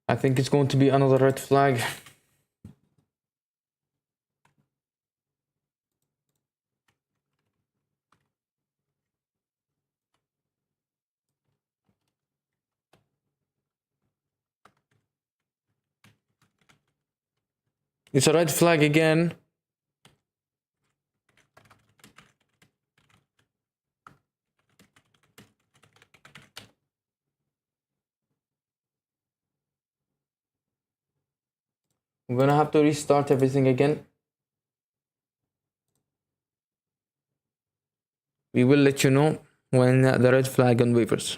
I think it's going to be another red flag. It's a red flag again. I'm gonna have to restart everything again. We will let you know when the red flag unwavers.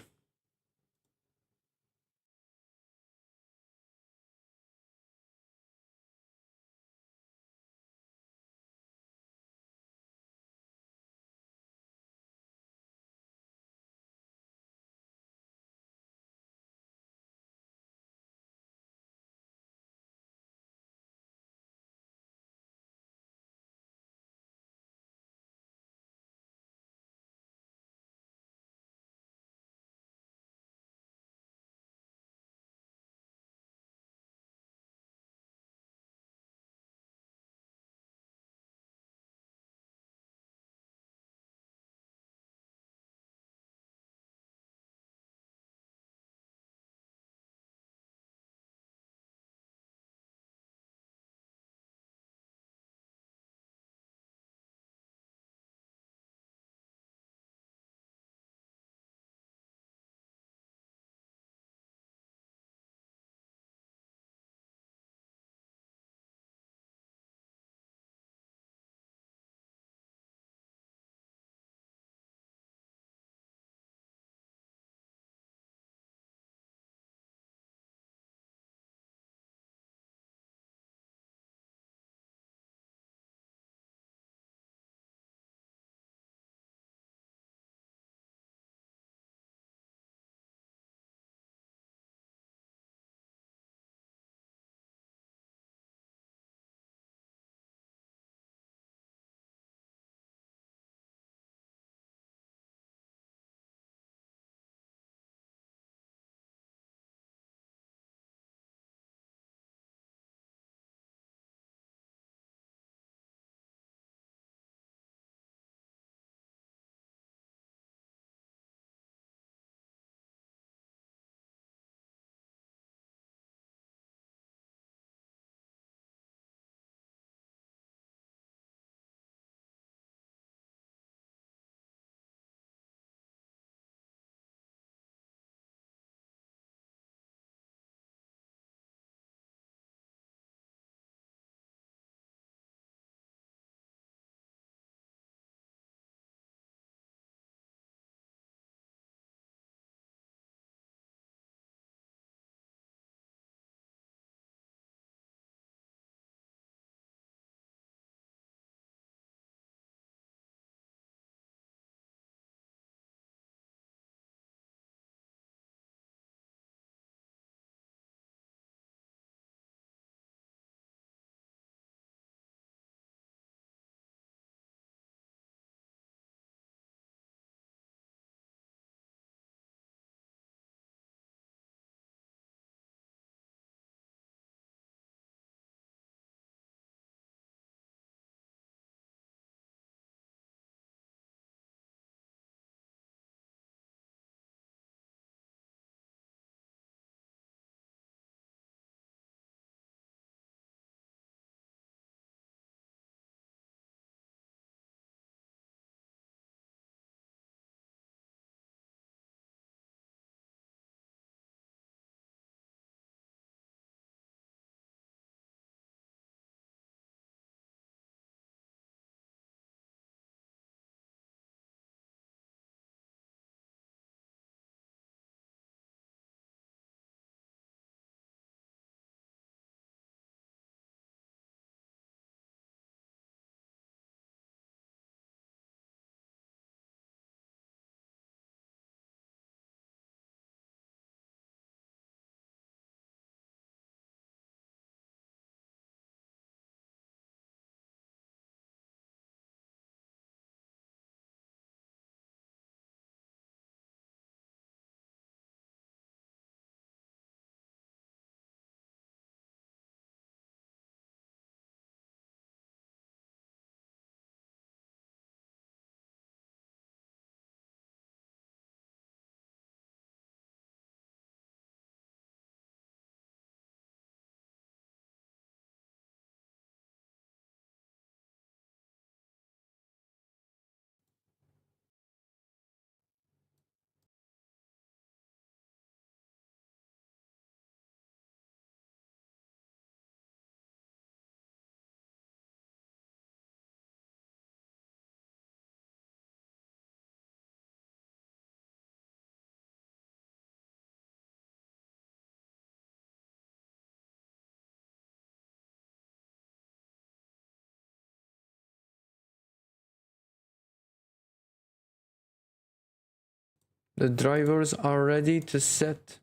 The drivers are ready to set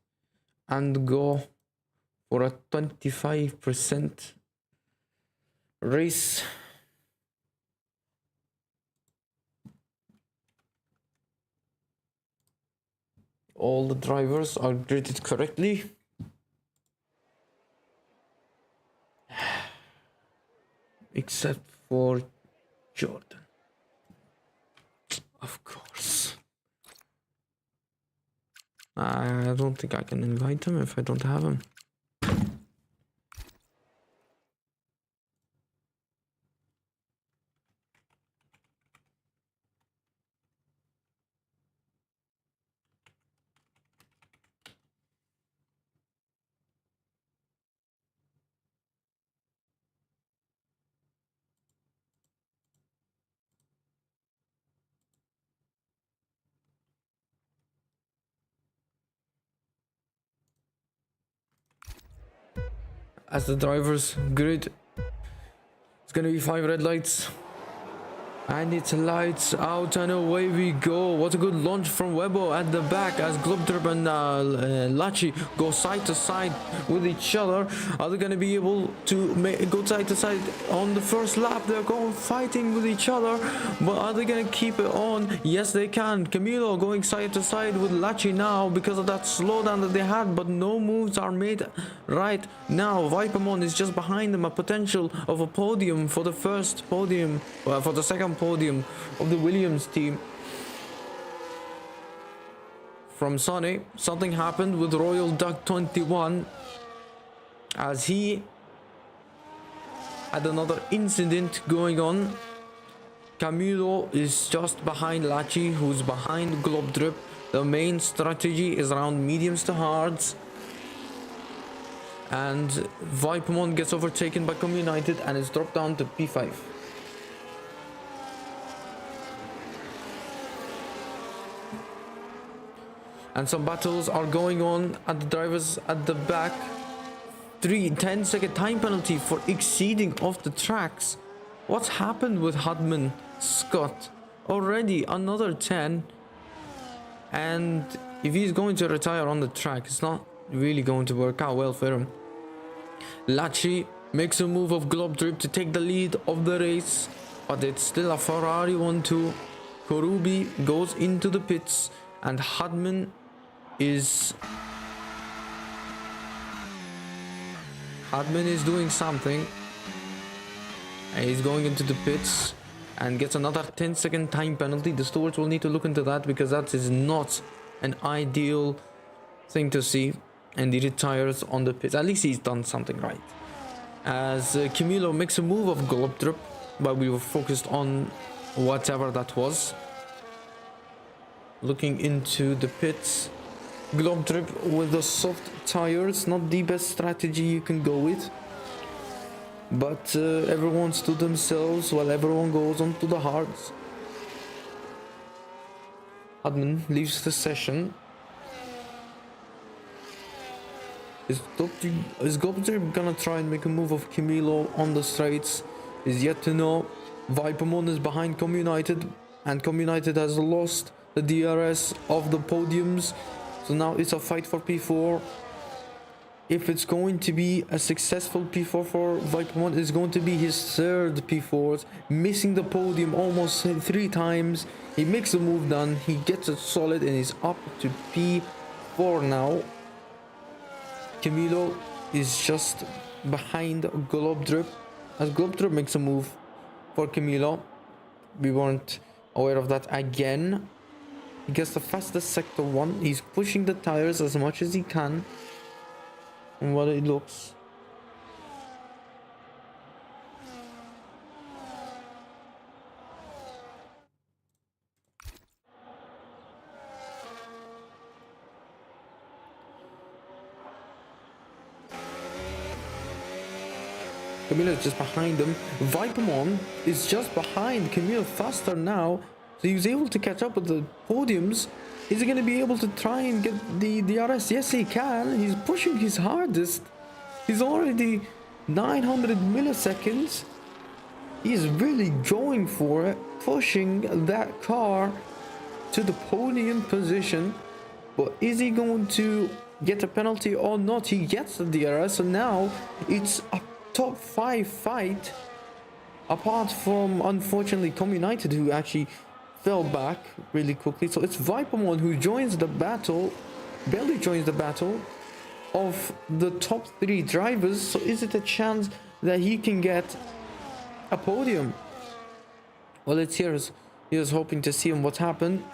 and go for a 25% race. All the drivers are graded correctly. Except for Jordan. Of course. I don't think I can invite him if I don't have him. As the driver's grid, it's gonna be 5 red lights. And it's lights out and away we go. What a good launch from Webo at the back as Globdrip and Lachi go side to side with each other. Are they going to be able to go side to side on the first lap? They're going fighting with each other, but are they going to keep it on? Yes, they can. Camilo going side to side with Lachi now because of that slowdown that they had, but no moves are made right now. Vipermon is just behind them, a potential of a podium for the first podium, for the second podium of the Williams team. From Sonny, something happened with Royal Duck 21 as he had another incident going on. Camilo is just behind Lachi, who's behind Globdrip. The main strategy is around mediums to hards. And Vipermon gets overtaken by United and is dropped down to P5. And some battles are going on at the drivers at the back. 10-second time penalty for exceeding off the tracks. What's happened with Hudman Scott? Already another 10. And if he's going to retire on the track, it's not really going to work out well for him. Lachi makes a move of Globdrip to take the lead of the race, but it's still a Ferrari 1-2. Korubi goes into the pits and Hudman is doing something, and he's going into the pits and gets another 10-second time penalty. The stewards will need to look into that because that is not an ideal thing to see, and he retires on the pits. At least he's done something right. As Camilo makes a move of Globdrip, but we were focused on whatever that was. Looking into the pits, Globdrip with the soft tires, not the best strategy you can go with, but everyone's to themselves while everyone goes on to the hards. Hudman leaves the session. Is Globdrip gonna try and make a move of Camilo on the straights? Is yet to know. Vipermon is behind United, and United has lost the DRS of the podiums. So now it's a fight for P4. If it's going to be a successful P4 for Vipermon, it's going to be his third P4, missing the podium almost 3 times. He makes a move done, he gets it solid, and he's up to P4 now. Camilo is just behind Globdrip as Globdrip makes a move for Camilo. We weren't aware of that again. He gets the fastest sector 1. He's pushing the tires as much as he can. And what it looks. Camilo is just behind him. Vipermon is just behind Camilo faster now. So he was able to catch up with the podiums. Is he going to be able to try and get the DRS? Yes, he can. He's pushing his hardest. He's already 900 milliseconds. He's really going for it, pushing that car to the podium position. But is he going to get a penalty or not? He gets the DRS, so now it's a top 5 fight. Apart from, unfortunately, Com United, who actually fell back really quickly. So it's Vipermon who joins the battle, barely joins the battle of the top 3 drivers. So is it a chance that he can get a podium? Well, it's here's hoping to see him what's happened.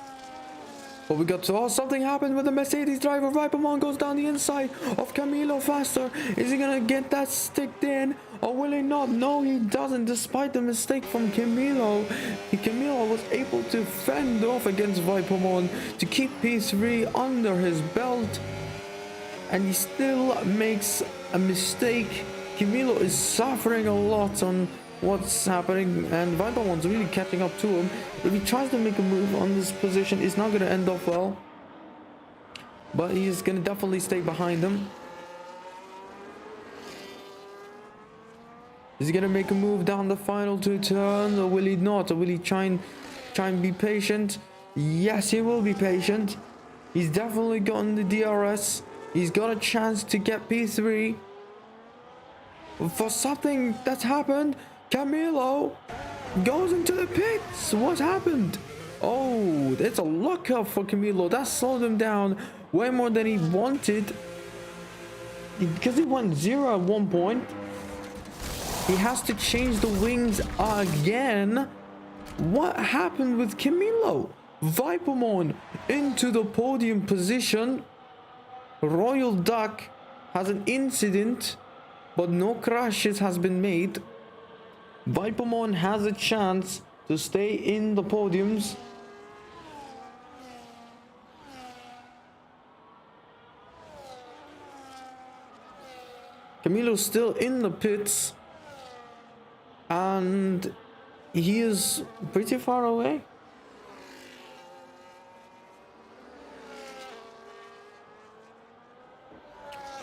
But we got to, oh, something happened with the Mercedes driver. Vipermon goes down the inside of Camilo faster. Is he gonna get that sticked in, or will he not? No, he doesn't, despite the mistake from Camilo. Camilo was able to fend off against Vipermon to keep P3 under his belt, and he still makes a mistake. Camilo is suffering a lot on what's happening, and Vipermon's really catching up to him. If he tries to make a move on this position, it's not going to end off well, but he's going to definitely stay behind him. Is he going to make a move down the final 2 turns, or will he not? Or will he try and be patient? Yes, he will be patient. He's definitely gotten the DRS. He's got a chance to get P3. For something that's happened, Camilo goes into the pits. What happened? Oh, it's a lockup for Camilo. That slowed him down way more than he wanted, because he went 0 at one point. He has to change the wings again. What happened with Camilo? Vipermon into the podium position. Royal Duck has an incident, but no crashes has been made. Vipermon has a chance to stay in the podiums. Camilo's still in the pits, and he is pretty far away.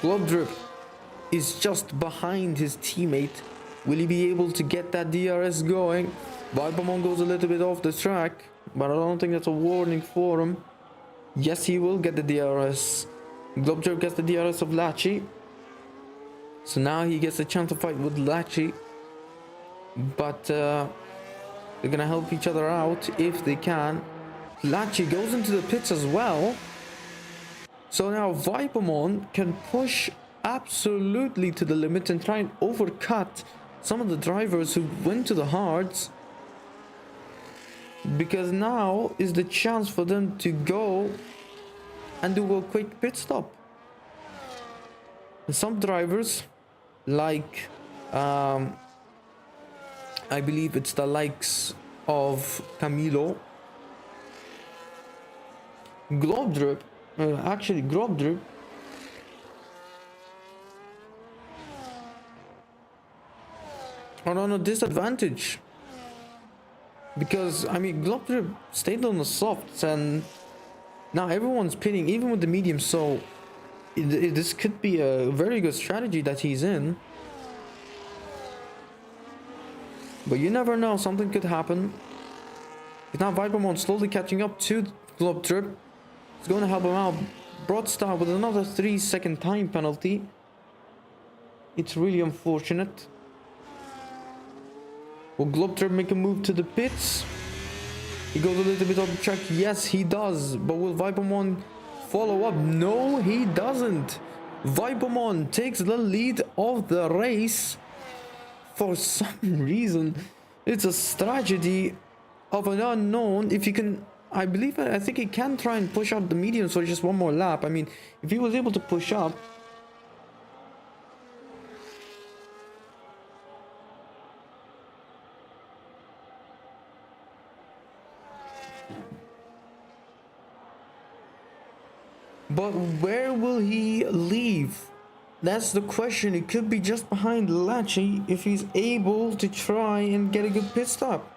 Globe Drip is just behind his teammate. Will he be able to get that DRS going? Vipermon goes a little bit off the track, but I don't think that's a warning for him. Yes, he will get the DRS. Globe Drip gets the DRS of Lachi. So now he gets a chance to fight with Lachi. But they're gonna help each other out if they can. Lachi goes into the pits as well. So now Vipermon can push absolutely to the limit and try and overcut some of the drivers who went to the hards, because now is the chance for them to go and do a quick pit stop. Some drivers, like I believe it's the likes of Camilo, Globe Drip, Globe Drip are on a disadvantage, because I mean Globe Drip stayed on the softs, and now everyone's pitting even with the medium, so this could be a very good strategy that he's in. But you never know, something could happen. Now Vipermon slowly catching up to Globe Drip. It's going to help him out. Broadstar with another 3-second time penalty. It's really unfortunate. Will Globe Drip make a move to the pits? He goes a little bit off the track. Yes, he does. But will Vipermon follow up? No, he doesn't. Vipermon takes the lead of the race. For some reason, it's a strategy of an unknown. If you can, I think he can try and push up the mediums for just one more lap. I mean, if he was able to push up, but where will he leave? That's the question. It could be just behind Lachi if he's able to try and get a good pit stop.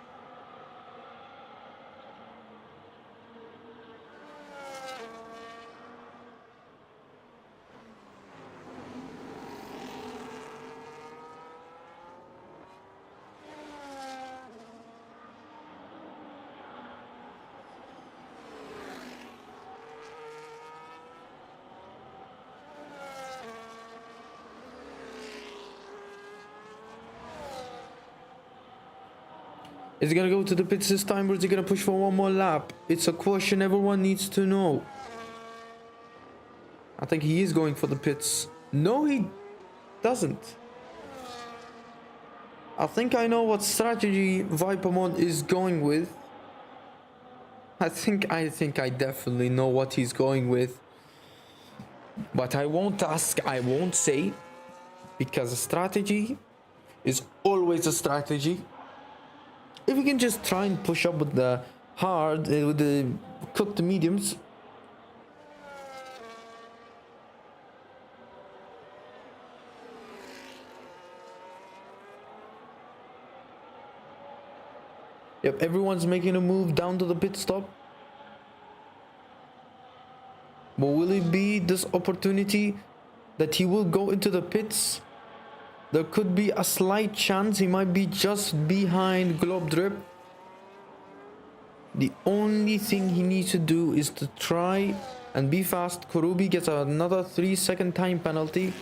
Is he gonna go to the pits this time, or is he gonna push for one more lap? It's a question everyone needs to know. I think he is going for the pits. No, he doesn't. I think I know what strategy Vipermon is going with. I think I definitely know what he's going with. But I won't ask, I won't say. Because a strategy is always a strategy. If you can just try and push up with the hard, with the cooked mediums. Yep, everyone's making a move down to the pit stop. But will it be this opportunity that he will go into the pits? There could be a slight chance he might be just behind Globdrip. The only thing he needs to do is to try and be fast. Kurubi gets another 3-second time penalty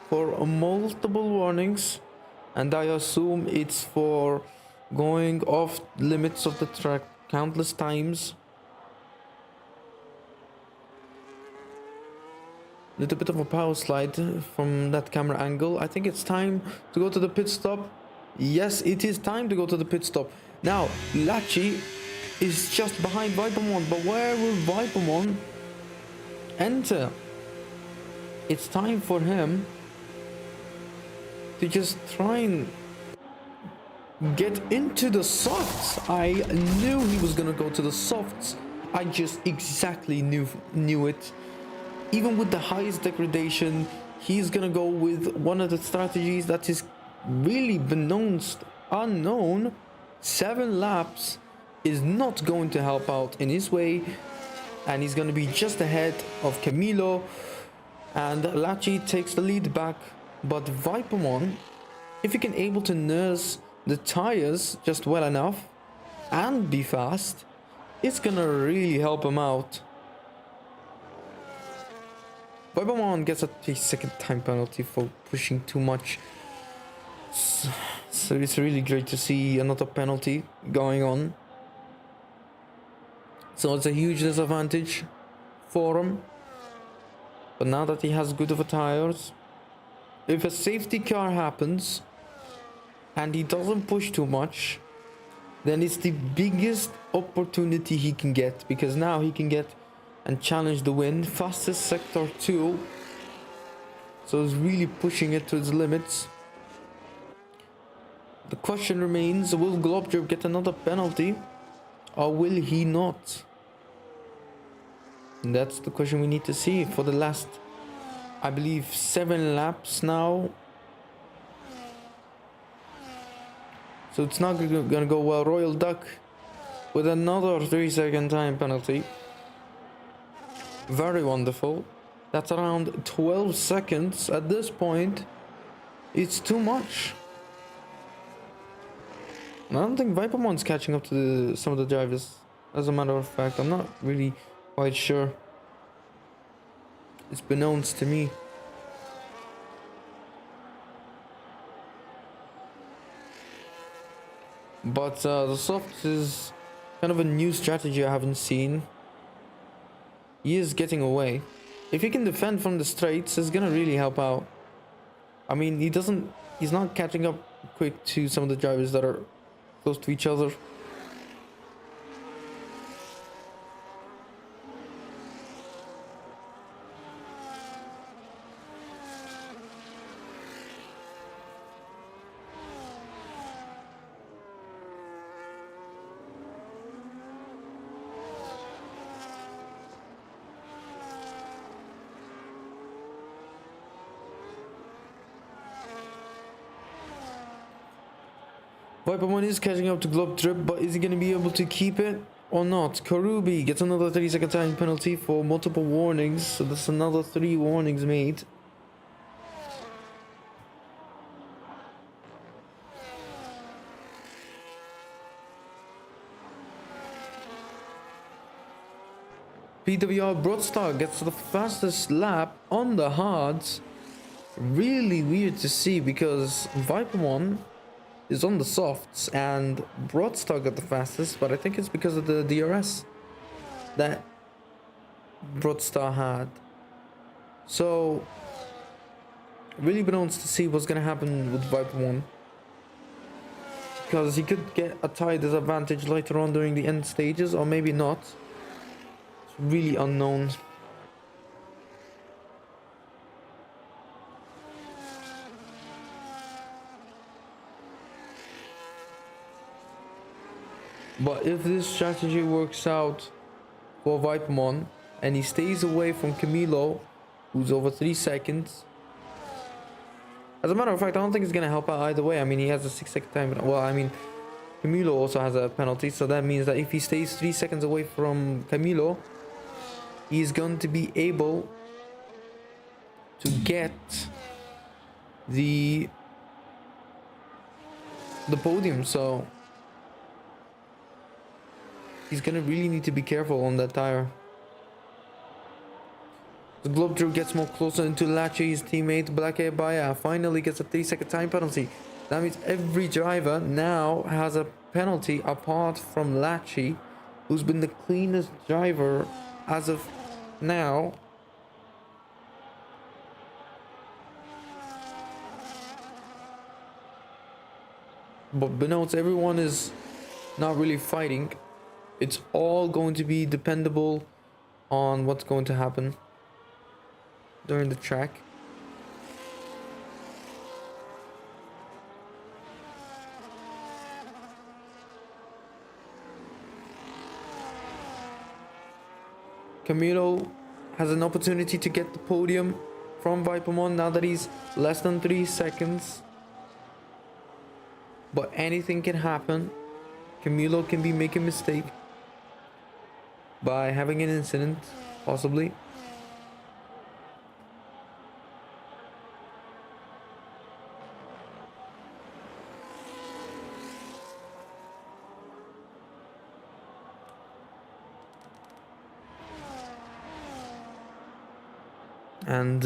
for multiple warnings. And I assume it's for going off limits of the track countless times. Little bit of a power slide from that camera angle. I think it's time to go to the pit stop. Yes, it is time to go to the pit stop. Now, Lachi is just behind Vipermon, but where will Vipermon enter? It's time for him to just try and get into the softs. I knew he was gonna go to the softs. I just exactly knew it. Even with the highest degradation, he's gonna go with one of the strategies that is really unknown. 7 laps is not going to help out in his way, and he's gonna be just ahead of Camilo, and Lachi takes the lead back. But Vipermon, if he can able to nurse the tires just well enough and be fast, it's gonna really help him out. Vipermon gets a 3-second time penalty for pushing too much. So it's really great to see another penalty going on. So it's a huge disadvantage for him. But now that he has good of a tires, if a safety car happens and he doesn't push too much, then it's the biggest opportunity he can get, because now he can get and challenge the win. Fastest sector 2, so he's really pushing it to its limits. The question remains, will Globdrip get another penalty or will he not? And that's the question we need to see for the last, I believe, 7 laps now. So it's not gonna go well. Royal Duck with another 3-second time penalty. Very wonderful. That's around 12 seconds at this point. It's too much. And I don't think Vipermon's catching up to some of the drivers. As a matter of fact, I'm not really quite sure. It's beknownst to me. But the soft is kind of a new strategy I haven't seen. He is getting away. If he can defend from the straights, it's gonna really help out. I mean, he's not catching up quick to some of the drivers that are close to each other. Vipermon is catching up to Globdrip, but is he going to be able to keep it or not? Kurubi gets another 30-second time penalty for multiple warnings, so that's another 3 warnings made. PWR Broadstar gets the fastest lap on the hards. Really weird to see, because Vipermon is on the softs, and Broadstar got the fastest, but I think it's because of the DRS that Broadstar had. So really wants to see what's gonna happen with Viper 1, because he could get a tire disadvantage later on during the end stages, or maybe not. It's really unknown. But if this strategy works out for Vipermon and he stays away from Camilo, who's over 3 seconds. As a matter of fact, I don't think it's gonna help out either way. I mean, he has a 6-second time. Well, I mean, Camilo also has a penalty, so that means that if he stays 3 seconds away from Camilo, he's going to be able to get the podium. So he's gonna really need to be careful on that tire. The Globe Troop gets more closer into Lachi. His teammate Black Air Baya finally gets a 3-second time penalty. That means every driver now has a penalty apart from Lachi, who's been the cleanest driver as of now. But Benotes, everyone is not really fighting. It's all going to be dependable on what's going to happen during the track. Camilo has an opportunity to get the podium from Vipermon now that he's less than 3 seconds. But anything can happen. Camilo can be making a mistake by having an incident, possibly. And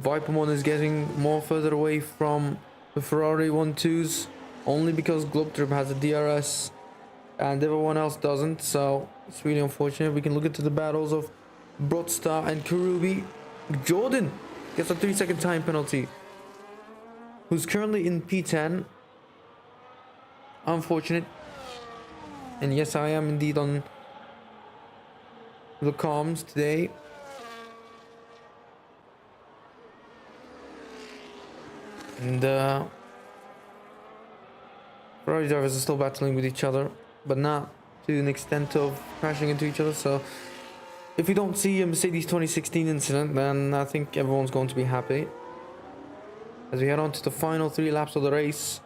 Vipermon is getting more further away from the Ferrari 1-2s only because Globetrip has a DRS and everyone else doesn't, so it's really unfortunate. We can look into the battles of Broadstar and Karubi. Jordan gets a 3-second time penalty, who's currently in P10. Unfortunate. And yes, I am indeed on the comms today. And Ferrari drivers are still battling with each other, but not to an extent of crashing into each other. So if we don't see a Mercedes 2016 incident, then I think everyone's going to be happy. As we head on to the final 3 laps of the race,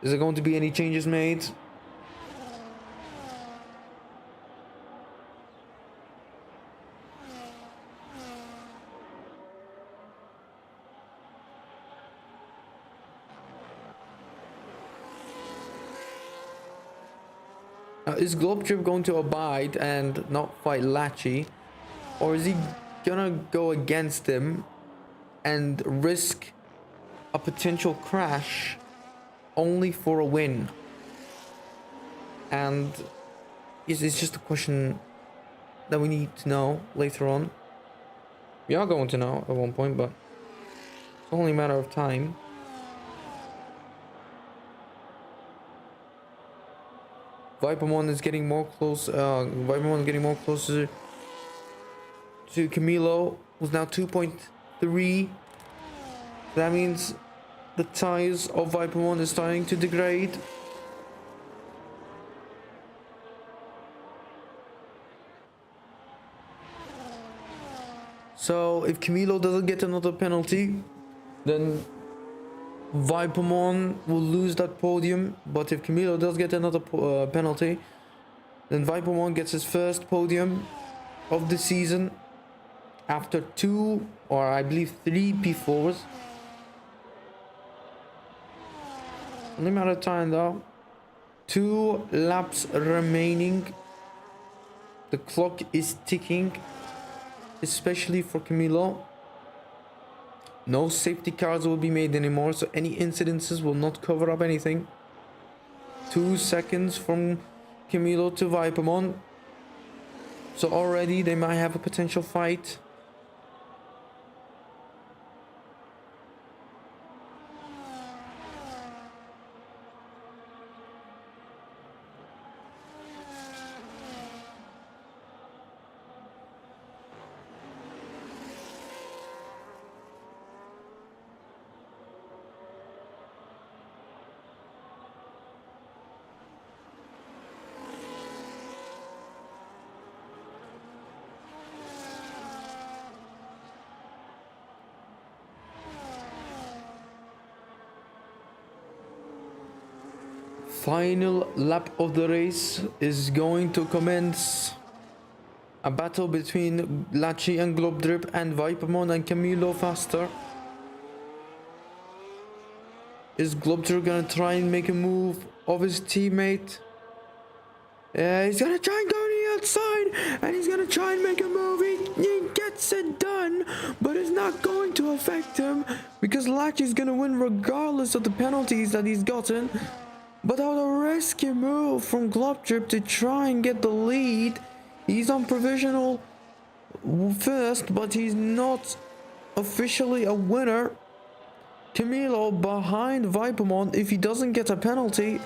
is there going to be any changes made? Is Globetrip going to abide and not fight Lachi? Or is he gonna go against him and risk a potential crash only for a win? And it's just a question that we need to know later on. We are going to know at one point, but it's only a matter of time. Vipermon is getting more close. Vipermon is getting more closer to Camilo, who's now 2.3. That means the tires of Vipermon is starting to degrade. So if Camilo doesn't get another penalty, then Vipermon will lose that podium. But if Camilo does get another penalty, then Vipermon gets his first podium of the season after 2 or I believe 3 P4s. Only matter of time though. 2 laps remaining. The clock is ticking, especially for Camilo. No safety cars will be made anymore, so any incidences will not cover up anything. 2 seconds from Camilo to Vipermon. So already they might have a potential fight. Final lap of the race is going to commence. A battle between Lachi and Globdrip and Vipermon and Camilo faster. Is Globdrip gonna try and make a move of his teammate? Yeah, he's gonna try and go to the outside and he's gonna try and make a move. He gets it done, but it's not going to affect him because Lachi's gonna win regardless of the penalties that he's gotten. But out a risky move from Globdrip to try and get the lead. He's on provisional first, but he's not officially a winner. Camilo behind Vipermon. If he doesn't get a penalty,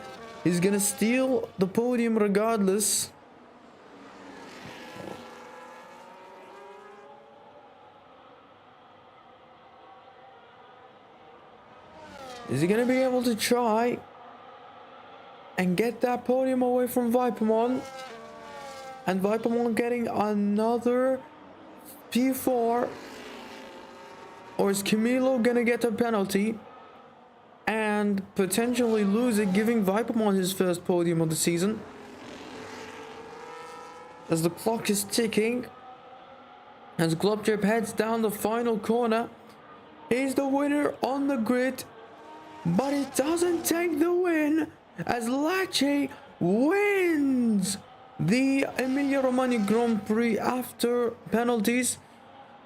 he's gonna steal the podium regardless. Is he gonna be able to try and get that podium away from Vipermon? And Vipermon getting another P4. Or is Camilo gonna get a penalty and potentially lose it, giving Vipermon his first podium of the season? As the clock is ticking, as Globdrip heads down the final corner, he's the winner on the grid, but it doesn't take the win as Lachi wins the Emilia-Romagna Grand Prix after penalties.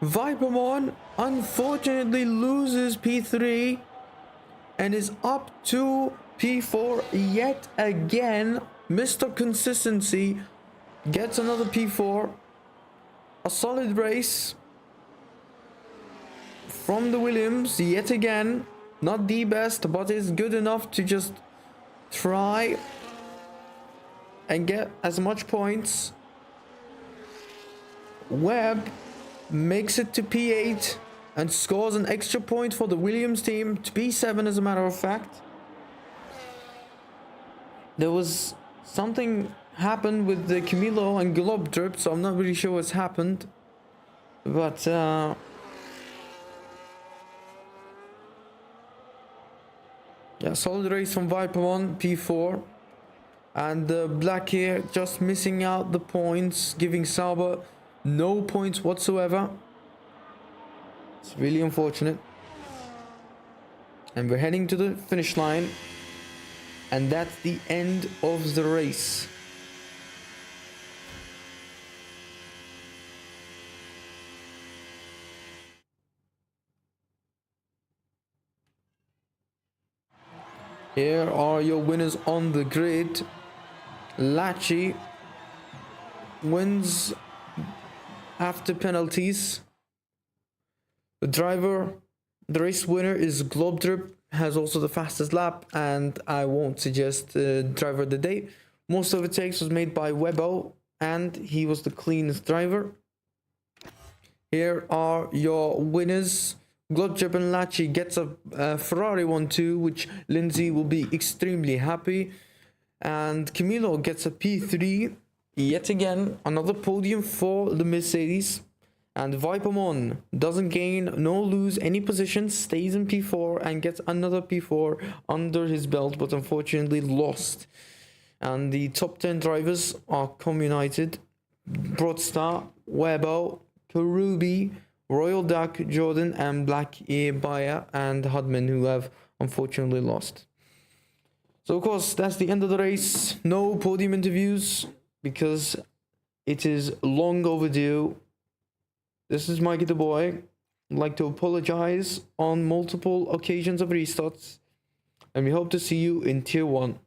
Vipermon unfortunately loses P3 and is up to P4 yet again. Mr. Consistency gets another P4. A solid race from the Williams yet again. Not the best, but is good enough to just try and get as much points. Webb makes it to P8 and scores an extra point for the Williams team to P7, as a matter of fact. There was something happened with the Camilo and Globdrip, so I'm not really sure what's happened, but yeah, solid race from Vipermon, P4. And Black here just missing out the points, giving Sauber no points whatsoever. It's really unfortunate. And we're heading to the finish line. And that's the end of the race. Here are your winners on the grid. Lachi wins after penalties. The race winner is Globdrip, has also the fastest lap, and I won't suggest driver of the day. Most overtakes was made by Webbo, and he was the cleanest driver. Here are your winners. Globdrip and Lachi gets a Ferrari 1-2, which Lindsay will be extremely happy. And Camilo gets a P3. Yet again, another podium for the Mercedes. And Vipermon doesn't gain nor lose any positions, stays in P4 and gets another P4 under his belt, but unfortunately lost. And the top 10 drivers are Communited, Broadstar, Webbo, Karubi, Royal Duck, Jordan, and Black Ear Bayer and Hudman, who have unfortunately lost. So of course, that's the end of the race. No podium interviews because it is long overdue. This is Mikey the Boy. I'd like to apologize on multiple occasions of restarts, and we hope to see you in Tier 1.